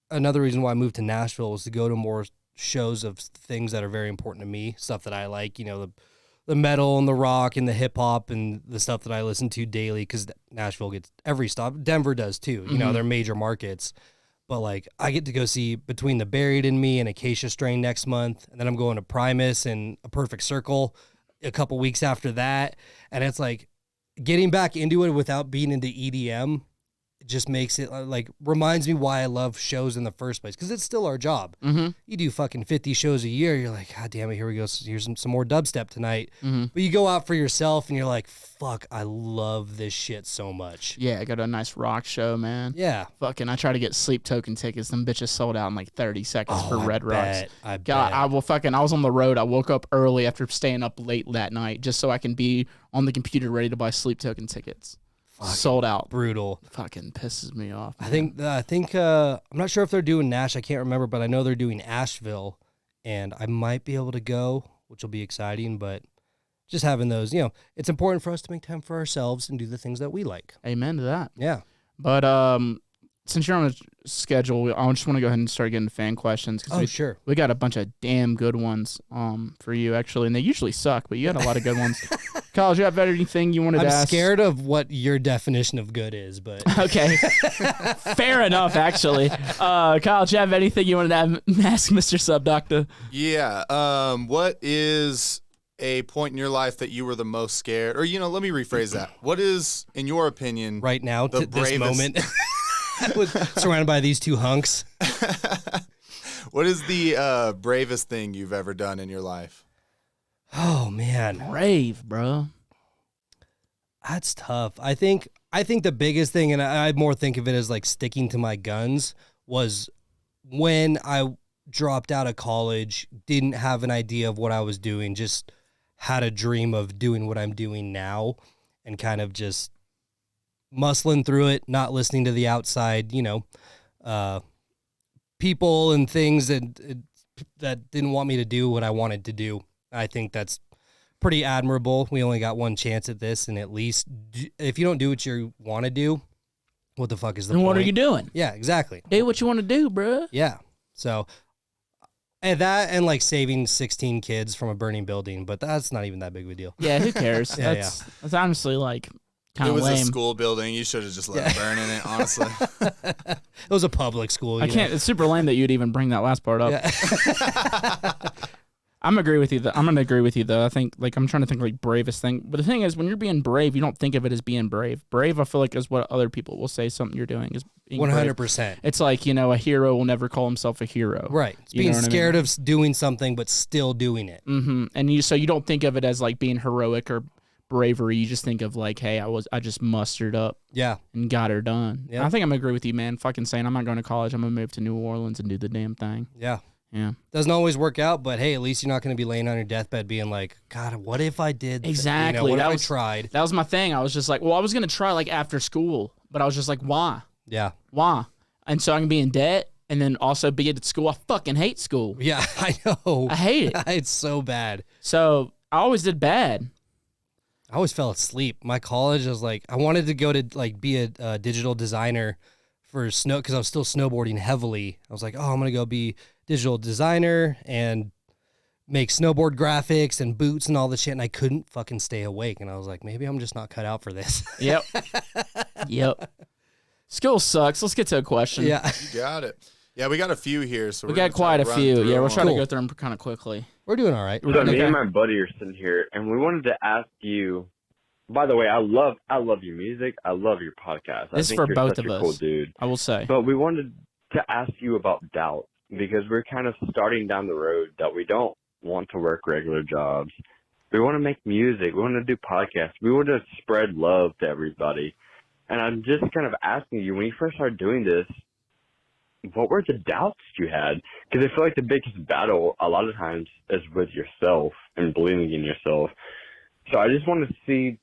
another reason why I moved to Nashville was to go to more shows of things that are very important to me, stuff that I like, the metal and the rock and the hip hop and the stuff that I listen to daily, because Nashville gets every stop. Denver does too. They're major markets. But like I get to go see Between the Buried and Me and Acacia Strain next month, and then I'm going to Primus and A Perfect Circle a couple weeks after that, and it's like getting back into it without being into EDM. It just makes it like reminds me why I love shows in the first place, because it's still our job. You do fucking 50 shows a year. You're like, God damn it, here we go. Here's some more dubstep tonight. But you go out for yourself and you're like, fuck, I love this shit so much. Yeah, I got a nice rock show, man. Yeah. Fucking, I try to get sleep token tickets. Them bitches sold out in like 30 seconds for Red Rocks. I God, bet. I was on the road. I woke up early after staying up late that night just so I can be on the computer ready to buy sleep token tickets. Sold out. Brutal. Fucking pisses me off, man. I think I'm not sure if they're doing Nash. I can't remember, but I know they're doing Asheville, and I might be able to go, which will be exciting. But just having those, it's important for us to make time for ourselves and do the things that we like. Amen to that. Yeah. But since you're on a schedule, I just want to go ahead and start getting fan questions. Sure. We got a bunch of damn good ones for you, actually, and they usually suck, but you had a lot of good ones. Kyle, do you have anything you wanted to ask? I'm scared of what your definition of good is, but... Okay. Fair enough, actually. Kyle, do you have anything you wanted to ask Mr. SubDocta? Yeah. What is a point in your life that you were the most scared? Or, let me rephrase that. What is, in your opinion... Right now, the this moment... I was surrounded by these two hunks. What is the bravest thing you've ever done in your life? Oh man, brave, bro. That's tough. I think the biggest thing, and I more think of it as like sticking to my guns, was when I dropped out of college, didn't have an idea of what I was doing, just had a dream of doing what I'm doing now, and kind of just muscling through it, not listening to the outside, people and things that didn't want me to do what I wanted to do. I think that's pretty admirable. We only got one chance at this, and at least if you don't do what you want to do, what the fuck is the point? What are you doing? Yeah, exactly. Do what you want to do, bro. Yeah. So, and like saving 16 kids from a burning building, but that's not even that big of a deal. Yeah, who cares? That's honestly like kind of lame. It was a school building. You should have just let it burn in it, honestly. It was a public school. It's super lame that you'd even bring that last part up. Yeah. I'm gonna agree with you though. I think I'm trying to think like bravest thing. But the thing is, when you're being brave, you don't think of it as being brave. Brave, I feel like, is what other people will say something you're doing is being 100%. It's like, a hero will never call himself a hero. Right. It's being scared of doing something but still doing it. Mm-hmm. And you don't think of it as like being heroic or bravery. You just think of like, hey, I just mustered up. Yeah. And got her done. Yeah. I think I'm gonna agree with you, man. Fucking saying I'm not going to college. I'm gonna move to New Orleans and do the damn thing. Yeah. Yeah. Doesn't always work out, but hey, at least you're not going to be laying on your deathbed being like, God, what if I did? Exactly. What if I tried? That was my thing. I was just like, well, I was going to try like after school, but I was just like, why? Yeah. Why? And so I can be in debt and then also be at school. I fucking hate school. Yeah, I know. I hate it. It's so bad. So I always did bad. I always fell asleep. My college was like, I wanted to go to like be a digital designer for snow because I was still snowboarding heavily. I was like, oh, I'm going to go be digital designer and make snowboard graphics and boots and all this shit, and I couldn't fucking stay awake, and I was like, maybe I'm just not cut out for this. Yep. Yep. School sucks. Let's get to a question. Yeah. You got it. Yeah, we got a few here, so we got quite a few. Yeah, we'll try to go through them kind of quickly. We're doing all right. So me and my buddy are sitting here, and we wanted to ask you. By the way, I love your music. I love your podcast. This is I think for you're both such of a us. cool dude. I will say. But we wanted to ask you about doubt, because we're kind of starting down the road that we don't want to work regular jobs. We want to make music. We want to do podcasts. We want to spread love to everybody. And I'm just kind of asking you, when you first started doing this, what were the doubts you had? Because I feel like the biggest battle a lot of times is with yourself and believing in yourself. So I just want to see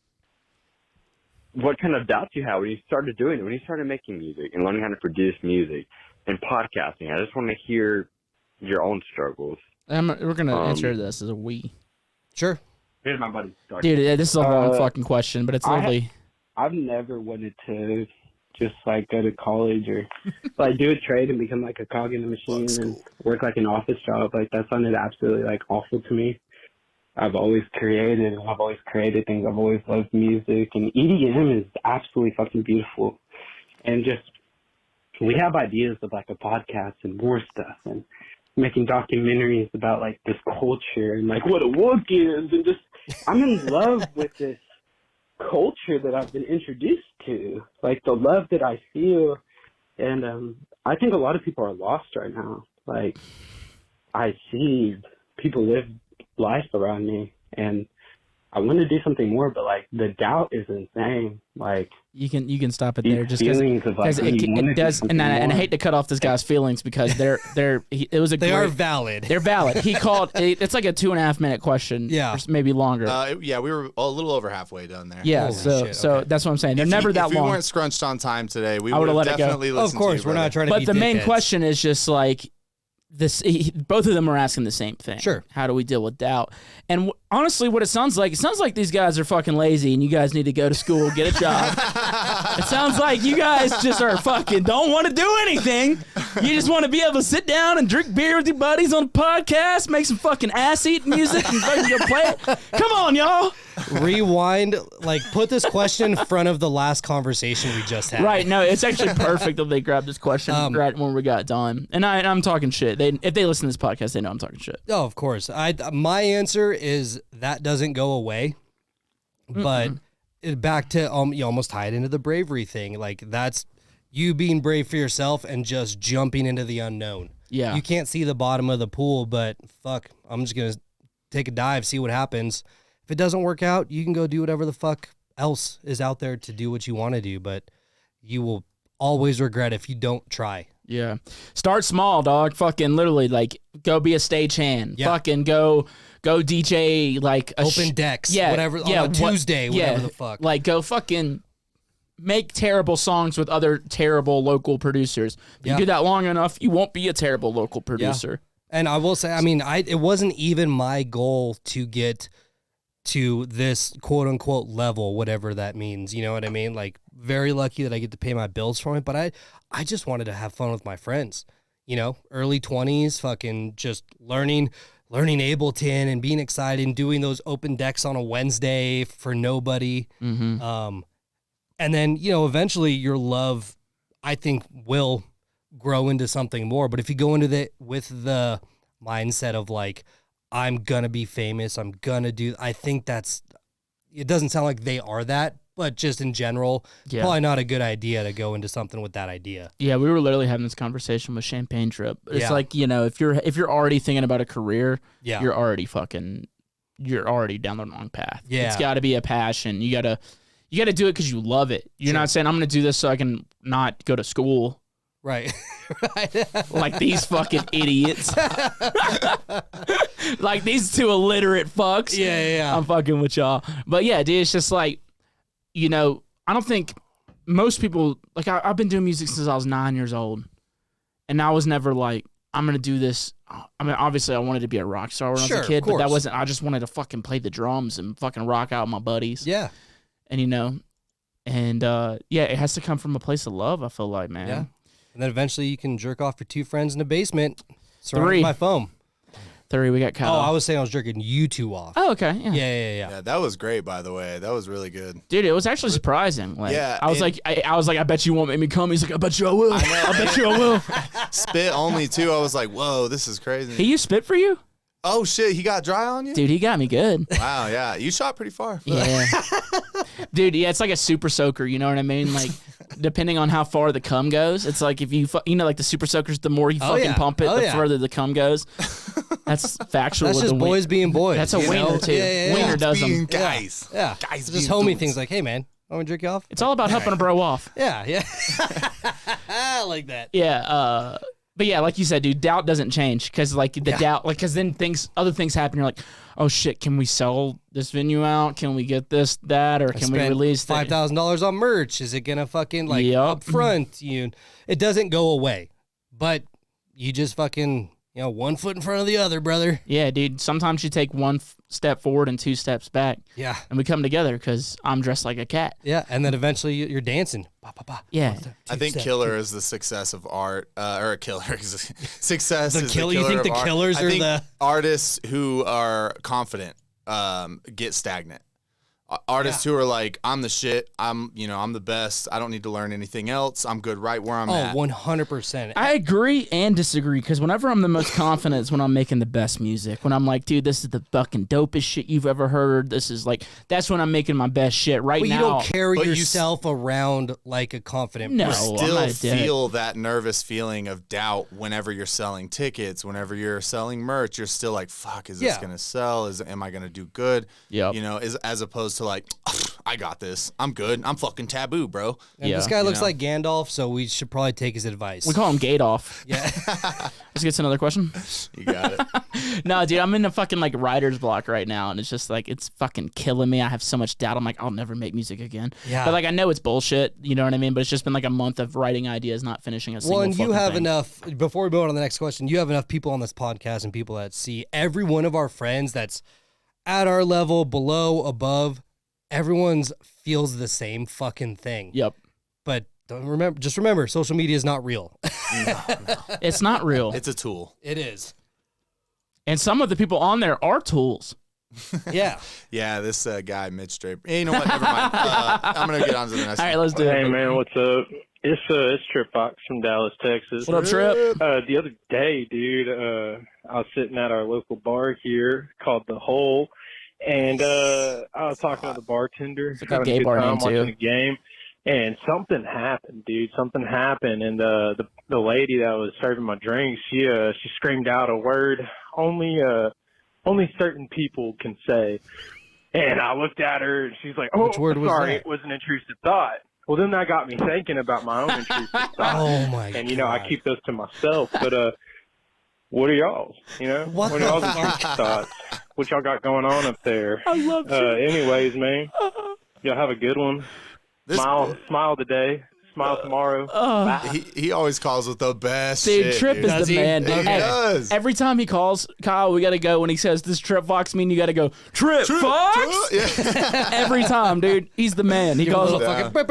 what kind of doubts you had when you started doing it, when you started making music and learning how to produce music and podcasting. I just want to hear your own struggles. We're going to answer this as a we. Sure. Here's my buddy. Sorry. Dude, this is a long fucking question, but it's lovely. I've never wanted to just like go to college or like do a trade and become like a cog in the machine and work like an office job. Like that sounded absolutely like awful to me. I've always created and I've always created things. I've always loved music, and EDM is absolutely fucking beautiful. And just, we have ideas of like a podcast and more stuff and making documentaries about like this culture and like what a wook is, and just, I'm in love with this culture that I've been introduced to, like the love that I feel. And I think a lot of people are lost right now. Like I see people live life around me and I want to do something more, but like the doubt is insane. Like you can stop it there, just feelings of like it does. And I hate to cut off this guy's feelings because it was a they are valid. They're valid. He called. It's like a 2.5 minute question. Yeah, or maybe longer. Yeah, we were a little over halfway done there. Yeah, Holy so shit, so okay. that's what I'm saying. They're never that long. If we weren't scrunched on time today, we I would would've have let it go. definitely listened. Of course, to we're you, not trying to. But be the main dickheads. question is just like this. Both of them are asking the same thing. Sure. How do we deal with doubt? And honestly, what it sounds like these guys are fucking lazy, and you guys need to go to school, get a job. It sounds like you guys just are fucking don't want to do anything. You just want to be able to sit down and drink beer with your buddies on a podcast, make some fucking ass-eating music, and fucking go play it. Come on, y'all. Rewind, like put this question in front of the last conversation we just had. Right, no, it's actually perfect that they grabbed this question right when we got done. And I'm talking shit. If they listen to this podcast, they know I'm talking shit. Oh, of course. My answer is that doesn't go away. But back to you almost tied into the bravery thing. Like that's you being brave for yourself and just jumping into the unknown. Yeah. You can't see the bottom of the pool, but fuck, I'm just gonna take a dive, see what happens. If it doesn't work out, you can go do whatever the fuck else is out there to do what you want to do, but you will always regret if you don't try. Yeah. Start small, dog. Fucking literally, like, go be a stagehand. Yeah. Fucking go DJ, like, Open decks, yeah, whatever, yeah, on a Tuesday, whatever the fuck. Like, go fucking make terrible songs with other terrible local producers. If you do that long enough, you won't be a terrible local producer. And I will say, I mean, it wasn't even my goal to get to this quote unquote level, whatever that means. You know what I mean? Like, very lucky that I get to pay my bills from it, but I just wanted to have fun with my friends, you know, early 20s, fucking just learning Ableton and being excited and doing those open decks on a Wednesday for nobody. Mm-hmm. And then, you know, eventually your love, I think, will grow into something more. But if you go into with the mindset of like, I'm going to be famous, I'm going to do, I think it doesn't sound like they are that, but just in general, probably not a good idea to go into something with that idea. Yeah, we were literally having this conversation with Champagne Trip. It's like, you know, if you're already thinking about a career, you're already down the wrong path. Yeah. It's got to be a passion. You got to do it because you love it. You're not saying I'm going to do this so I can not go to school. Right. Like these fucking idiots. Like these two illiterate fucks. Yeah. I'm fucking with y'all. But yeah, dude, it's just like, you know, I don't think most people, like I've been doing music since I was 9 years old. And I was never like, I'm going to do this. I mean, obviously I wanted to be a rock star when I was a kid, but that wasn't, I just wanted to fucking play the drums and fucking rock out with my buddies. Yeah. And, you know, and yeah, it has to come from a place of love, I feel like, man. Yeah. And then eventually you can jerk off for 2 friends in the basement surrounded by foam. 3, we got Kyle. Oh, I was saying I was jerking you 2 off. Oh, okay. Yeah. Yeah. That was great, by the way. That was really good. Dude, it was actually surprising. Like, Yeah, I was like, I bet you won't make me come. He's like, I bet you I will. I bet you I will. Spit only too. I was like, whoa, this is crazy. He used spit for you? Oh shit, he got dry on you? Dude, he got me good. Wow, yeah. You shot pretty far. Yeah. Dude, yeah, it's like a super soaker, you know what I mean? Like depending on how far the cum goes. It's like if you like the Super Soakers, the more you fucking pump it, the further the cum goes. That's factual. That's with just boys being boys. That's a wiener too. Wiener does them. Guys. Yeah. Guys just being homie dudes. things like, hey man, want me to jerk you off? It's all about helping a bro off. Yeah. I like that. Yeah. But yeah, like you said, dude, doubt doesn't change because like the doubt, like because then other things happen. You're like, oh shit, can we sell this venue out? Can we get this, that, or can we release $5,000 on merch? Is it gonna fucking like Yup. up front? It doesn't go away, but you just fucking one foot in front of the other, brother. Yeah, dude. Sometimes you take one step forward and 2 steps back. Yeah, and we come together because I'm dressed like a cat. Yeah, and then eventually you're dancing. Ba, ba, ba. Yeah, I think killer is the success of art, or a killer. Success is the killer. You think of the art. killers I are think the artists who are confident get stagnant. Artists who are like, I'm the shit. I'm the best. I don't need to learn anything else. I'm good right where I'm at. 100%. I agree and disagree because whenever I'm the most confident is when I'm making the best music. When I'm like, dude, this is the fucking dopest shit you've ever heard. This is like, that's when I'm making my best shit right But now. you don't carry yourself around like a confident No, person. Still I'm not dead. feel that nervous feeling of doubt whenever you're selling tickets, whenever you're selling merch. You're still like, fuck, is this gonna sell? Am I gonna do good? Yep. As opposed to like, I got this. I'm good. I'm fucking taboo, bro. And this guy looks like Gandalf, so we should probably take his advice. We call him Gadoff. Yeah. Let's get to another question. You got it. No, dude, I'm in a fucking like writer's block right now, and it's just like it's fucking killing me. I have so much doubt. I'm like, I'll never make music again. Yeah. But like, I know it's bullshit. You know what I mean? But it's just been like a month of writing ideas, not finishing a single. Well, and you fucking have thing. enough. Before we move on to the next question, you have enough people on this podcast and people that see every one of our friends that's at our level, below, above. Everyone's feels the same fucking thing. Yep. But just remember, social media is not real. No. It's not real. It's a tool. It is. And some of the people on there are tools. Yeah. Yeah, this guy, Mitch Draper. Hey, you know what? Never mind. I'm going to get on to the next All right, one. let's do it. Hey man, what's up? It's Trip Fox from Dallas, Texas. What up, Trip? The other day, dude, I was sitting at our local bar here called The Hole, and I was talking to the bartender, It's like a having gay a good bar time name, too. watching the game, and something happened, dude. Something happened, and the lady that was serving my drinks, she screamed out a word only certain people can say. And I looked at her, and she's like, "Oh, Which word was sorry, that? it was an intrusive thought." Well, then that got me thinking about my own intrusive thoughts. Oh my god. And I keep those to myself. But what are y'all's? What are the y'all's fuck? intrusive thoughts? What y'all got going on up there? I love Anyways, man, y'all have a good one. Smile today. Smile tomorrow. Bye. He always calls with the best Dude, shit, Trip dude. is Does the he? man. Dude. He Hey, does. every time he calls, Kyle, we got to go. When he says, this Trip Fox mean, you got to go, Trip Fox? Yeah. Every time, dude. He's the man. He Give him a calls. little Yeah. fucking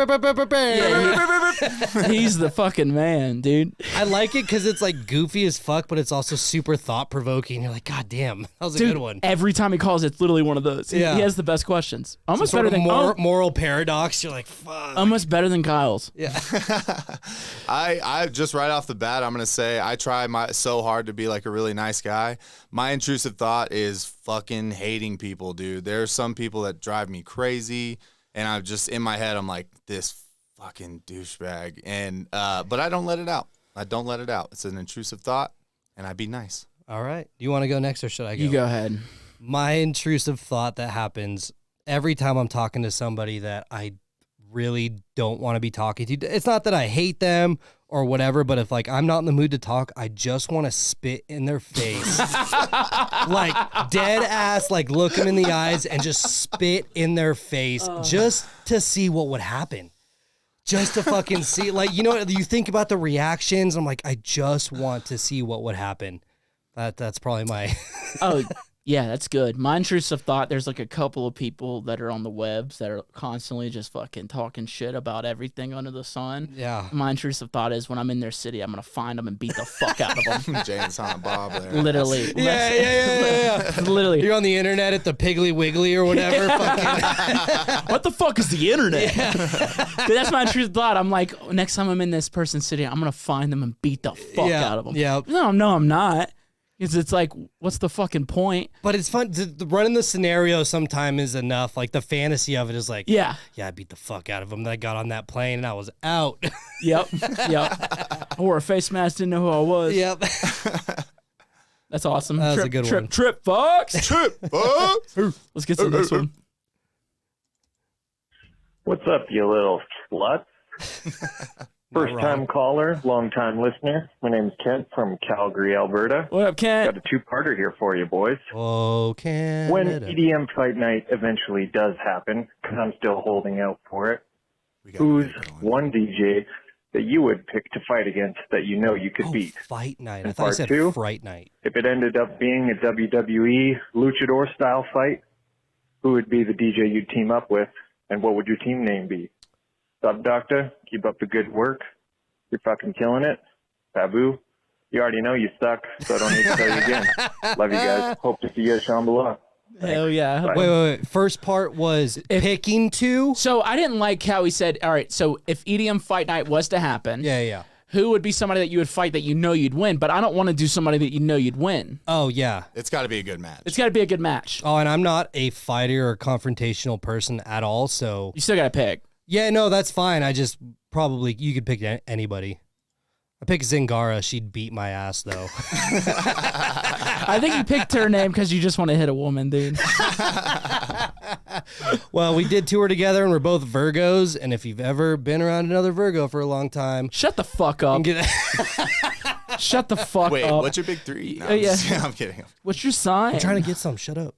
He's the fucking man, dude. I like it because it's like goofy as fuck, but it's also super thought provoking. You're like, God damn, that was a Dude, good one. every time he calls, it's literally one of those. He Yeah. has the best questions. Some Almost sort better of than moral paradox. You're like, fuck. almost better than Kyle's. Yeah. I just right off the bat, I'm gonna say I try so hard to be like a really nice guy. My intrusive thought is fucking hating people, dude. There's some people that drive me crazy, and I'm just in my head, I'm like, this fucking douchebag. And but I don't let it out. I don't let it out. It's an intrusive thought, and I be nice. All right. Do you want to go next or should I go? You go ahead. My intrusive thought that happens every time I'm talking to somebody that I really don't want to be talking to. It's not that I hate them or whatever, but if like I'm not in the mood to talk, I just want to spit in their face. Like dead ass, like look them in the eyes and just spit in their face just to see what would happen. Just to fucking see, like, you think about the reactions. I'm like, I just want to see what would happen. That's probably my. Oh, yeah, that's good. My intrusive thought, there's like a couple of people that are on the webs that are constantly just fucking talking shit about everything under the sun. Yeah. My intrusive thought is when I'm in their city, I'm going to find them and beat the fuck out of them. James Hunt Bob there. Literally. Yeah. Literally. You're on the internet at the Piggly Wiggly or whatever. Fucking. What the fuck is the internet? Dude, that's my intrusive thought. I'm like, next time I'm in this person's city, I'm going to find them and beat the fuck out of them. Yeah. No, I'm not. Because it's like, what's the fucking point? But it's fun. Running the scenario sometime is enough. Like the fantasy of it is like, Yeah. I beat the fuck out of him. Then I got on that plane and I was out. Yep. I wore a face mask, didn't know who I was. Yep. That's awesome. That was a good one. Trip, Fox. Trip, Fox. Let's get to the next one. What's up, you little slut? First time caller, long time listener. My name's Kent from Calgary, Alberta. What up, Kent? Got a two-parter here for you, boys. Oh, Canada. When EDM Fight Night eventually does happen, because I'm still holding out for it, who's one DJ that you would pick to fight against that you know you could beat? Fight night. And I thought you part said two, fright night. If it ended up being a WWE luchador-style fight, who would be the DJ you'd team up with, and what would your team name be? SubDocta, keep up the good work. You're fucking killing it. TVBOO, you already know you suck, so I don't need to tell you again. Love you guys. Hope to see you at Shambhala. Hell yeah. Bye. Wait. First part was picking two. So I didn't like how he said, all right, so if EDM Fight Night was to happen, Yeah. who would be somebody that you would fight that you know you'd win? But I don't want to do somebody that you know you'd win. Oh, yeah. It's got to be a good match. It's got to be a good match. Oh, and I'm not a fighter or confrontational person at all, so... You still got to pick. Yeah, no, that's fine. I just probably... You could pick anybody. I picked Zingara. She'd beat my ass, though. I think you picked her name because you just want to hit a woman, dude. Well, we did tour together, and we're both Virgos, and if you've ever been around another Virgo for a long time... Shut the fuck up. Shut the fuck Wait, up. what's your big three? No, Yeah. I'm kidding. What's your sign? I'm trying to get some. Shut up.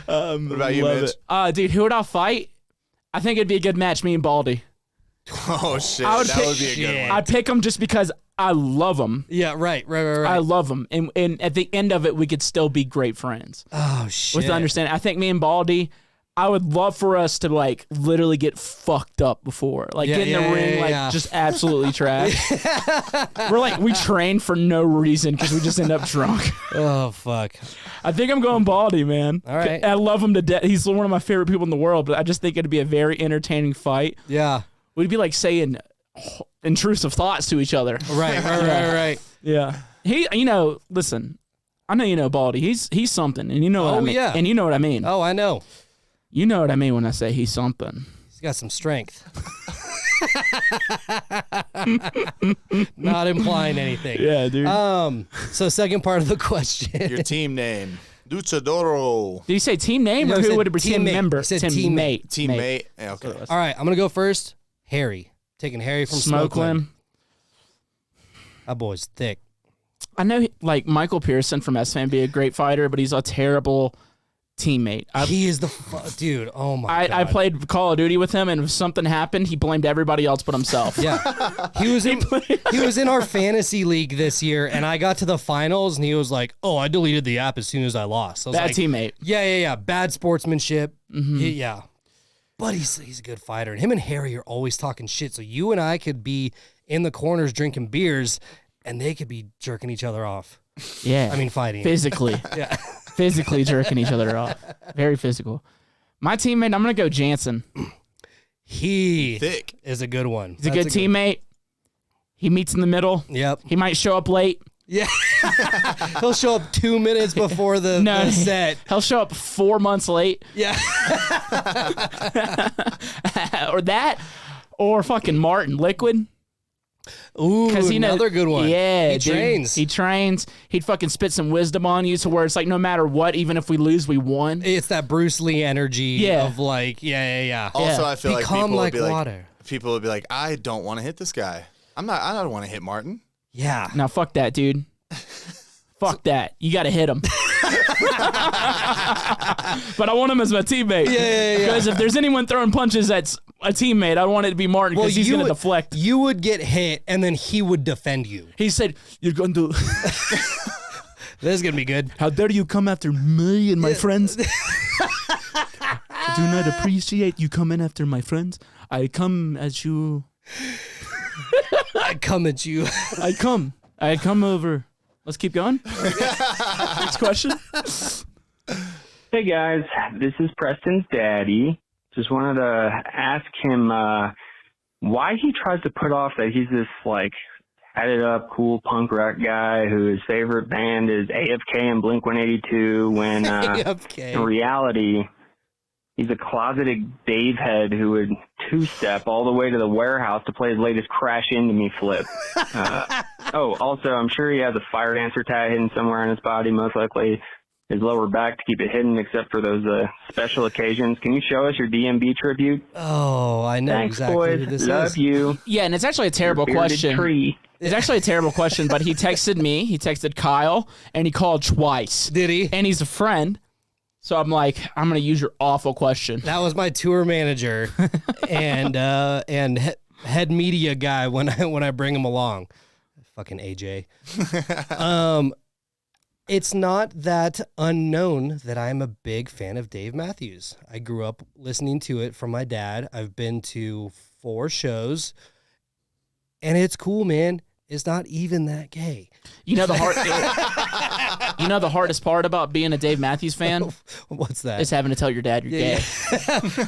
What about you, Love Mitch? it. Dude, who would I fight? I think it'd be a good match, me and Baldy. Oh, shit. I would That pick- would be a good one. I'd pick him just because I love him. Yeah, right. I love him. And at the end of it, we could still be great friends. Oh, shit. With the understanding. I think me and Baldy, I would love for us to, like, literally get fucked up before. Like, Yeah, get in the yeah, ring, yeah, like, yeah. just absolutely trash. we train for no reason because we just end up drunk. Oh, fuck. I think I'm going Baldy, man. All right. I love him to death. He's one of my favorite people in the world, but I just think it'd be a very entertaining fight. Yeah. We'd be like saying intrusive thoughts to each other. Right. Yeah. Listen, I know you know Baldy. He's something, and you know what I mean. yeah. And you know what I mean. Oh, I know. You know what I mean when I say he's something. He's got some strength. Not implying anything. Yeah, dude. So second part of the question. Your team name. Luchadoro. Did you say team name No, or it who said would it be? Team teammate. member. It said Teammate. Teammate. Yeah, okay. All right, I'm going to go first. Harry. Taking Harry from Smokeland. That boy's thick. I know, like, Michael Pearson from S-Fan be a great fighter, but he's a terrible teammate. He is the dude. Oh my god. I played Call of Duty with him, and if something happened, he blamed everybody else but himself. Yeah. He was in our fantasy league this year, and I got to the finals, and he was like, "Oh, I deleted the app as soon as I lost." I was Bad like, teammate. Yeah. Bad sportsmanship. Yeah. But he's a good fighter. And him and Harry are always talking shit. So you and I could be in the corners drinking beers, and they could be jerking each other off. Yeah. I mean, fighting. Physically. Yeah. Physically jerking each other off. Very physical. My teammate, I'm going to go Jansen. He Thick. is a good one. He's a good teammate. He meets in the middle. Yep. He might show up late. Yeah. He'll show up 2 minutes before the set. He'll show up 4 months late. Yeah. Or that. Or fucking Martin Liquid. Ooh, another good one. Yeah, He dude. trains. He trains. He'd fucking spit some wisdom on you to where it's like no matter what, even if we lose, we won. It's that Bruce Lee energy of like, yeah. Also, I feel like Become people like would be water. people would be like, I don't want to hit this guy. I don't want to hit Martin. Yeah. Now, fuck that, dude. Fuck that. You got to hit him. But I want him as my teammate. Yeah. Because if there's anyone throwing punches that's a teammate, I want it to be Martin because he's going to deflect. You would get hit, and then he would defend you. He said, you're going to... This is going to be good. How dare you come after me and my friends? I do not appreciate you coming after my friends. I come as you... I come at you. I come over. Let's keep going. Next question. Hey guys, this is Preston's daddy. Just wanted to ask him why he tries to put off that he's this like added up cool punk rock guy whose favorite band is AFK and Blink-182 when AFK. in reality, he's a closeted Dave head who would two-step all the way to the warehouse to play his latest Crash Into Me flip. Also, I'm sure he has a fire dancer tat hidden somewhere on his body, most likely his lower back to keep it hidden except for those special occasions. Can you show us your DMB tribute? Oh, I know Thanks, exactly boys. who this Love is. you. Yeah, and it's actually a terrible Bearded question. Tree. It's actually a terrible question, but he texted me, he texted Kyle, and he called twice. Did he? And he's a friend. So I'm like, I'm going to use your awful question. That was my tour manager and head media guy when I bring him along. Fucking AJ. It's not that unknown that I'm a big fan of Dave Matthews. I grew up listening to it from my dad. I've been to 4 shows, and it's cool, man. It's not even that gay. You know the hardest part about being a Dave Matthews fan What's that? is having to tell your dad you're gay.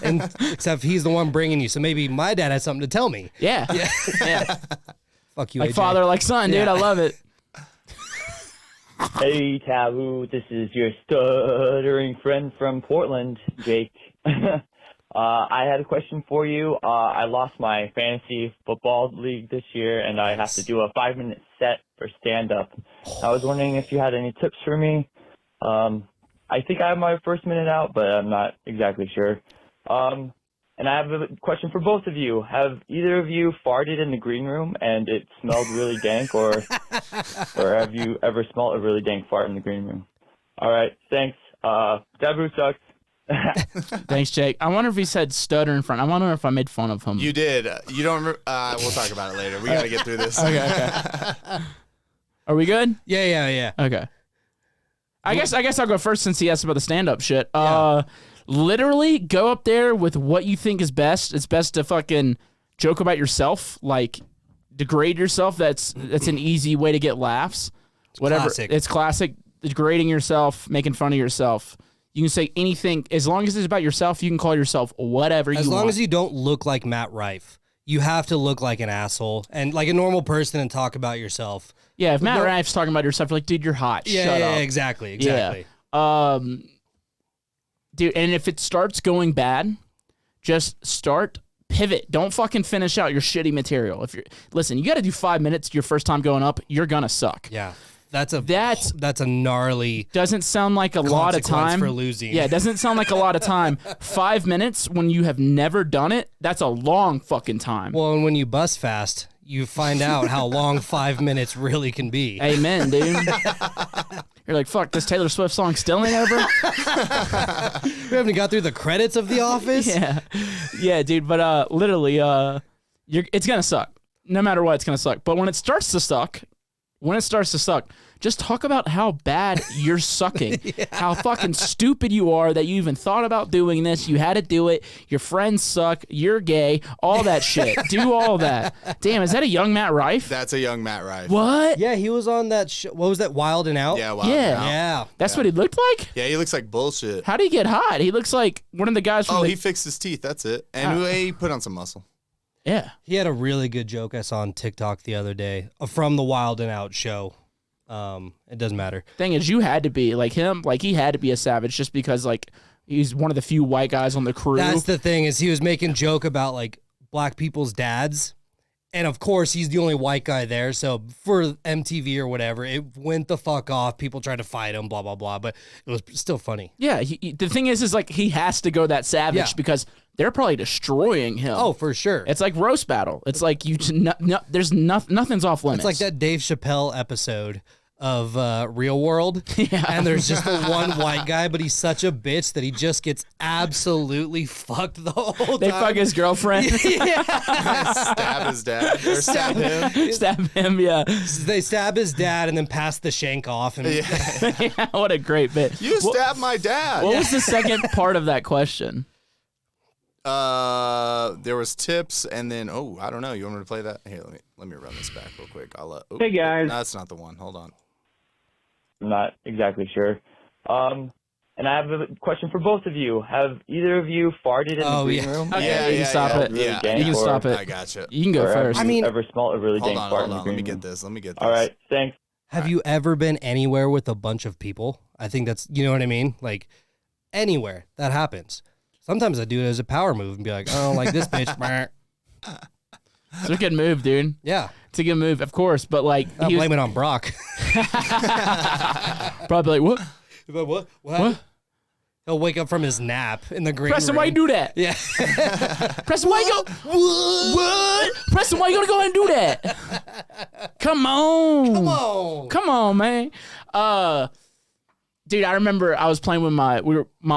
And except he's the one bringing you, so maybe my dad has something to tell me. Yeah. Fuck you, Like AJ. father, like son, dude. Yeah. I love it. Hey, Taboo. This is your stuttering friend from Portland, Jake. I had a question for you. I lost my fantasy football league this year, and I have to do a 5-minute set for stand-up. I was wondering if you had any tips for me. I think I have my first minute out, but I'm not exactly sure. And I have a question for both of you. Have either of you farted in the green room and it smelled really dank, or have you ever smelled a really dank fart in the green room? All right, thanks. Taboo sucks. Thanks, Jake. I wonder if he said stutter in front. I wonder if I made fun of him. You did. You don't remember? We'll talk about it later. We got to get through this. Okay. Are we good? Yeah. Okay. I guess I'll go first since he asked about the stand-up shit. Literally go up there with what you think is best. It's best to fucking joke about yourself, like degrade yourself. That's an easy way to get laughs. Whatever. Classic. It's classic. Degrading yourself, making fun of yourself. You can say anything as long as it's about yourself. You can call yourself whatever you want. As long as you don't look like Matt Rife. You have to look like an asshole and like a normal person and talk about yourself. Yeah, if Matt Rife's talking about yourself, you're like, dude, you're hot. Yeah, Shut yeah, up. exactly. Yeah. Dude, and if it starts going bad, just start, pivot. Don't fucking finish out your shitty material. Listen, you got to do 5 minutes your first time going up. You're gonna suck. Yeah. That's a gnarly. Doesn't sound like a lot of consequence time for losing. Yeah, it doesn't sound like a lot of time. 5 minutes when you have never done it, that's a long fucking time. Well, and when you bus fast, you find out how long 5 minutes really can be. Amen, dude. You're like, fuck, this Taylor Swift song still ain't over? We haven't got through the credits of The Office? Yeah, dude, but literally, it's gonna suck. No matter what, it's gonna suck. But when it starts to suck, just talk about how bad you're sucking. How fucking stupid you are that you even thought about doing this. You had to do it. Your friends suck. You're gay. All that shit. Do all that. Damn, is that a young Matt Rife? That's a young Matt Rife. What? Yeah, he was on that show. What was that, Wild and Out? Yeah, Wild Yeah. and Out. Yeah. That's what he looked like? Yeah, he looks like bullshit. How did he get hot? He looks like one of the guys from He fixed his teeth. That's it. And he put on some muscle. Yeah. He had a really good joke I saw on TikTok the other day from the Wild and Out show. It doesn't matter. Thing is, you had to be like him. Like, he had to be a savage just because, like, he's one of the few white guys on the crew. That's the thing, is he was making joke about like black people's dads. And of course, he's the only white guy there. So for MTV or whatever, it went the fuck off. People tried to fight him, blah, blah, blah. But it was still funny. Yeah. The thing is like, he has to go that savage because they're probably destroying him. Oh, for sure. It's like roast battle. It's like there's nothing's off limits. It's like that Dave Chappelle episode of Real World. Yeah. And there's just the one white guy, but he's such a bitch that he just gets absolutely fucked the whole time. They fuck his girlfriend. Stab his dad. Or stab him. Stab him, yeah. They stab his dad and then pass the shank off. And Yeah, what a great bit. You stabbed my dad. What was the second part of that question? There was tips, and then I don't know. You want me to play that? Here, let me run this back real quick. Hey, guys. No, that's not the one. Hold on. I'm not exactly sure. And I have a question for both of you. Have either of you farted in the green room? Okay, you can stop it. Really Yeah, dank, You can or- stop it. I gotcha. You can go or have first. you I mean- ever smelled a really Hold dank on, fart hold in the on. green Let me room? get this. Let me get this. All right, thanks. Have you ever been anywhere with a bunch of people? I think that's, you know what I mean? Like, anywhere that happens. Sometimes I do it as a power move and be like, oh, like this bitch. It's a good move, dude. Yeah. It's a good move, of course. But like, I'll he was blame it on Brock. probably like, what? But what? What? He'll wake up from his nap in the green Preston, room. why you do that? Yeah. Preston, why you go? What? Preston, why you gonna go ahead and do that? Come on. Come on. Come on, man. Dude, I remember I was playing with my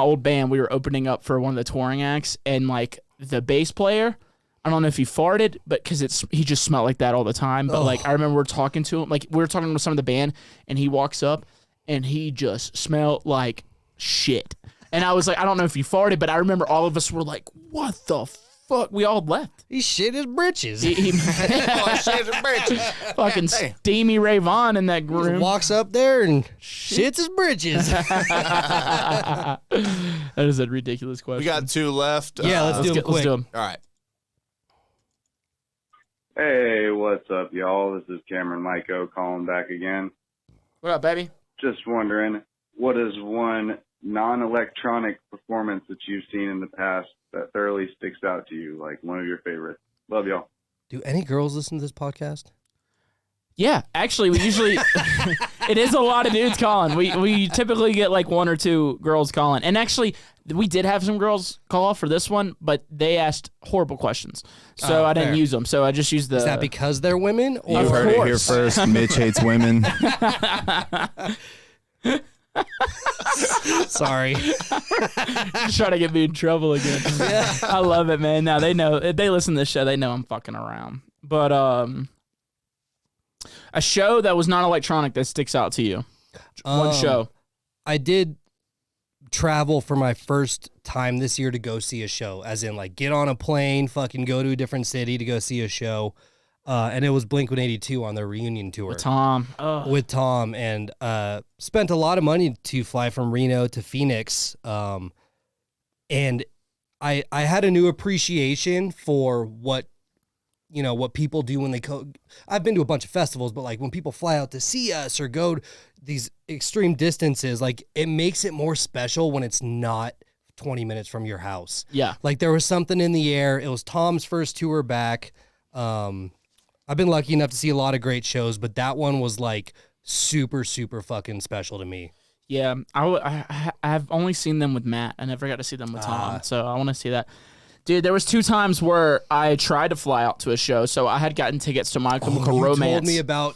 old band. We were opening up for one of the touring acts, and like the bass player, I don't know if he farted, but because he just smelled like that all the time. But like I remember we're talking to him, like we were talking with some of the band, and he walks up and he just smelled like shit. And I was like, I don't know if he farted, but I remember all of us were like, what the fuck? We all left. He shit his britches. Fucking steamy Ray Vaughn in that He room. walks up there and shits his britches. That is a ridiculous question. We got 2 left. Yeah, let's do them Let's quick. do 'em. All right. Hey, what's up, y'all? This is Cameron Myko calling back again. What up, baby? Just wondering, what is one non-electronic performance that you've seen in the past that thoroughly sticks out to you, like one of your favorites? Love y'all. Do any girls listen to this podcast? Yeah, actually, we usually it is a lot of dudes calling. We typically get like 1 or 2 girls calling, and actually, we did have some girls call for this one, but they asked horrible questions, so I didn't fair. use them. So I just used the. Is that because they're women? Or You Of heard it here course. first. Mitch hates women. Sorry. Just trying to get me in trouble again. I love it, man. Now they know if they listen to this show, they know I'm fucking around. But a show that was not electronic that sticks out to you. One show. I did travel for my first time this year to go see a show, as in like get on a plane, fucking go to a different city to go see a show. And it was Blink-182 on their reunion tour. Tom. Ugh. With Tom, and spent a lot of money to fly from Reno to Phoenix. And I had a new appreciation for what people do when they go. I've been to a bunch of festivals, but like when people fly out to see us or go to these extreme distances, like it makes it more special when it's not 20 minutes from your house. Yeah. Like there was something in the air. It was Tom's first tour back. I've been lucky enough to see a lot of great shows, but that one was like super, super fucking special to me. Yeah, I've only seen them with Matt. I never got to see them with Tom, so I want to see that. Dude, there was 2 times where I tried to fly out to a show, so I had gotten tickets to My Chemical you Romance. told me about,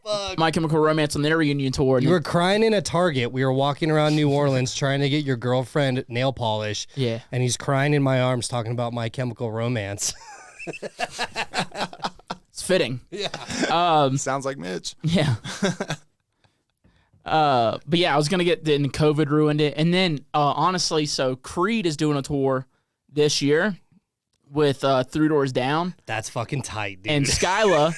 fuck. My Chemical Romance on their reunion tour. You were crying in a Target. We were walking around New Orleans trying to get your girlfriend nail polish. Yeah. And he's crying in my arms talking about My Chemical Romance. It's fitting. Yeah. Sounds like Mitch. Yeah. But yeah, I was gonna get then COVID ruined it, and then honestly, so Creed is doing a tour this year with Three Doors Down, That's fucking tight, dude. and Skyla,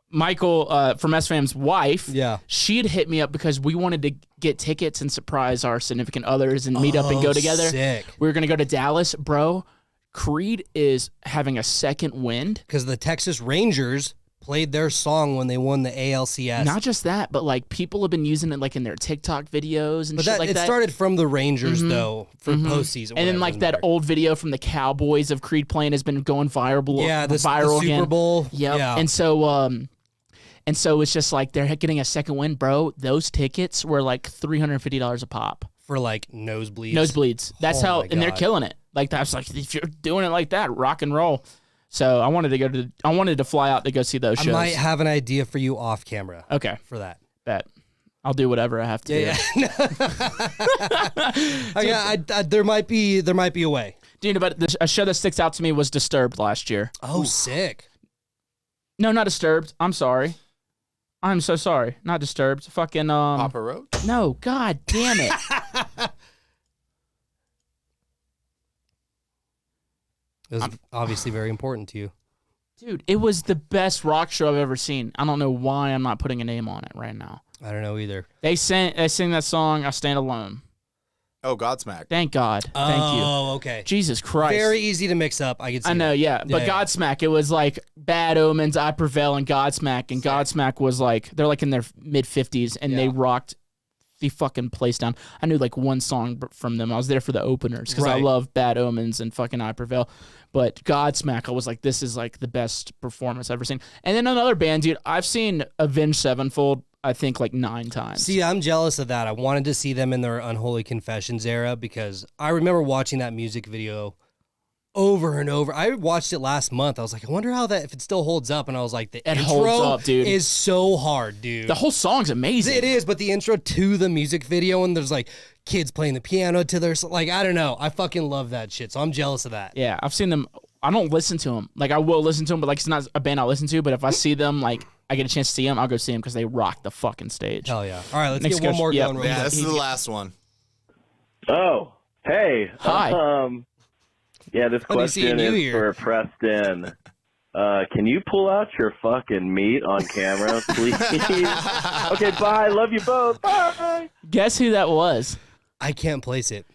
Michael from SFAM's wife. Yeah. she had hit me up because we wanted to get tickets and surprise our significant others and meet up and go together. Sick. We were gonna go to Dallas, bro. Creed is having a second wind. Because the Texas Rangers played their song when they won the ALCS. Not just that, but like people have been using it like in their TikTok videos and but shit that, like it that. started from the Rangers, though, for postseason. And then like that old video from the Cowboys of Creed playing has been going viral. Yeah, the viral Super again. Bowl. Yep. Yeah. And so it's just like they're getting a second win, bro. Those tickets were like $350 a pop. For like nosebleeds. Nosebleeds. That's Oh how, my and they're God. killing it. Like that's like if you're doing it like that, rock and roll. So I wanted to fly out to go see those I shows. might have an idea for you off camera Okay, for that. bet. I'll do whatever I have to do. There might be a way. Dude, but a show that sticks out to me was Disturbed last year. Oh, sick. No, not Disturbed. I'm sorry. I'm so sorry. Not Disturbed. Fucking Papa Roach? No, god damn it. It was obviously very important to you. Dude, it was the best rock show I've ever seen. I don't know why I'm not putting a name on it right now. I don't know either. They sing that song, I Stand Alone. Oh, Godsmack. Thank God. Thank you. Oh, okay. Jesus Christ. Very easy to mix up. I could see I know, that. yeah. But Yeah. Godsmack, it was like Bad Omens, I Prevail, and Godsmack. And Godsmack was like, they're like in their mid-50s, and they rocked the fucking place down. I knew like one song from them. I was there for the openers because I Right. love Bad Omens and fucking I Prevail. But Godsmack, I was like, this is like the best performance I've ever seen. And then another band, dude, I've seen Avenged Sevenfold, I think like 9 times. See, I'm jealous of that. I wanted to see them in their Unholy Confessions era because I remember watching that music video over and over. I watched it last month. I was like, I wonder how that, if it still holds up. And I was like, the It intro holds up, dude. is so hard, dude. The whole song's amazing. It is, but the intro to the music video and there's like kids playing the piano to their, like, I don't know. I fucking love that shit. So I'm jealous of that. Yeah, I've seen them. I don't listen to them. Like, I will listen to them, but like, it's not a band I listen to. But if I see them, like, I get a chance to see them, I'll go see them because they rock the fucking stage. Hell yeah. All right, let's Next get one more question. going. real Yeah, quick. this is the last one. Oh, hey. Hi. Yeah, this Funny seeing question you is here. for Preston. Can you pull out your fucking meat on camera, please? Okay, bye. Love you both. Bye. Guess who that was? I can't place it.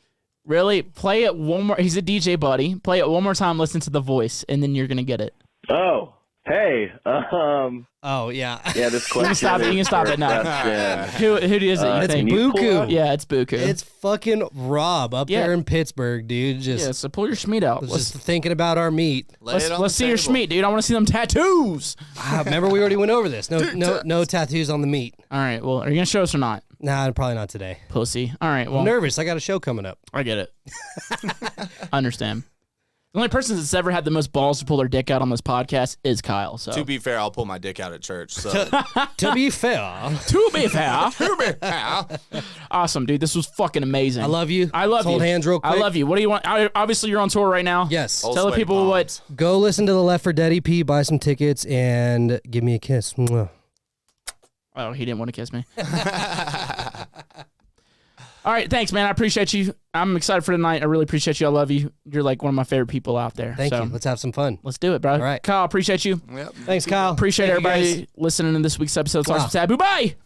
Really? Play it one more. He's a DJ buddy. Play it one more time. Listen to the voice, and then you're gonna get it. Oh, hey. Oh, yeah. Yeah, this question stop it. You can is stop for it now. Preston. Who is it? You It's think? Can you pull Buku. out- Yeah, it's Buku. It's fucking Rob up Yeah. there in Pittsburgh, dude. Just, yeah. So pull your schmeat out. just thinking about our meat. Lay it on Let's the see your table. schmeat, dude. I want to see them tattoos. Remember, we already went over this. No tattoos on the meat. All right. Well, are you gonna show us or not, Nah, probably not today. pussy? All right. Well, I'm nervous. I got a show coming up. I get it. I understand. The only person that's ever had the most balls to pull their dick out on this podcast is Kyle. So To be fair, I'll pull my dick out at church. So To be fair, to be fair, awesome, dude. This was fucking amazing. I love you. I love Let's you. hold hands real quick. I love you. What do you want? Obviously, you're on tour right now. Yes. Old Tell the sweaty people palms. Go listen to the Left 4 Dead EP, buy some tickets, and give me a kiss. Mwah. Oh, he didn't want to kiss me. All right, thanks, man. I appreciate you. I'm excited for tonight. I really appreciate you. I love you. You're like one of my favorite people out there. Thank So, you. Let's have some fun. Let's do it, bro. All right. Kyle, appreciate you. Yep. Thanks, Kyle. Appreciate Thank you, everybody guys. listening to this week's episode of Talks Wow. with Taboo. Bye.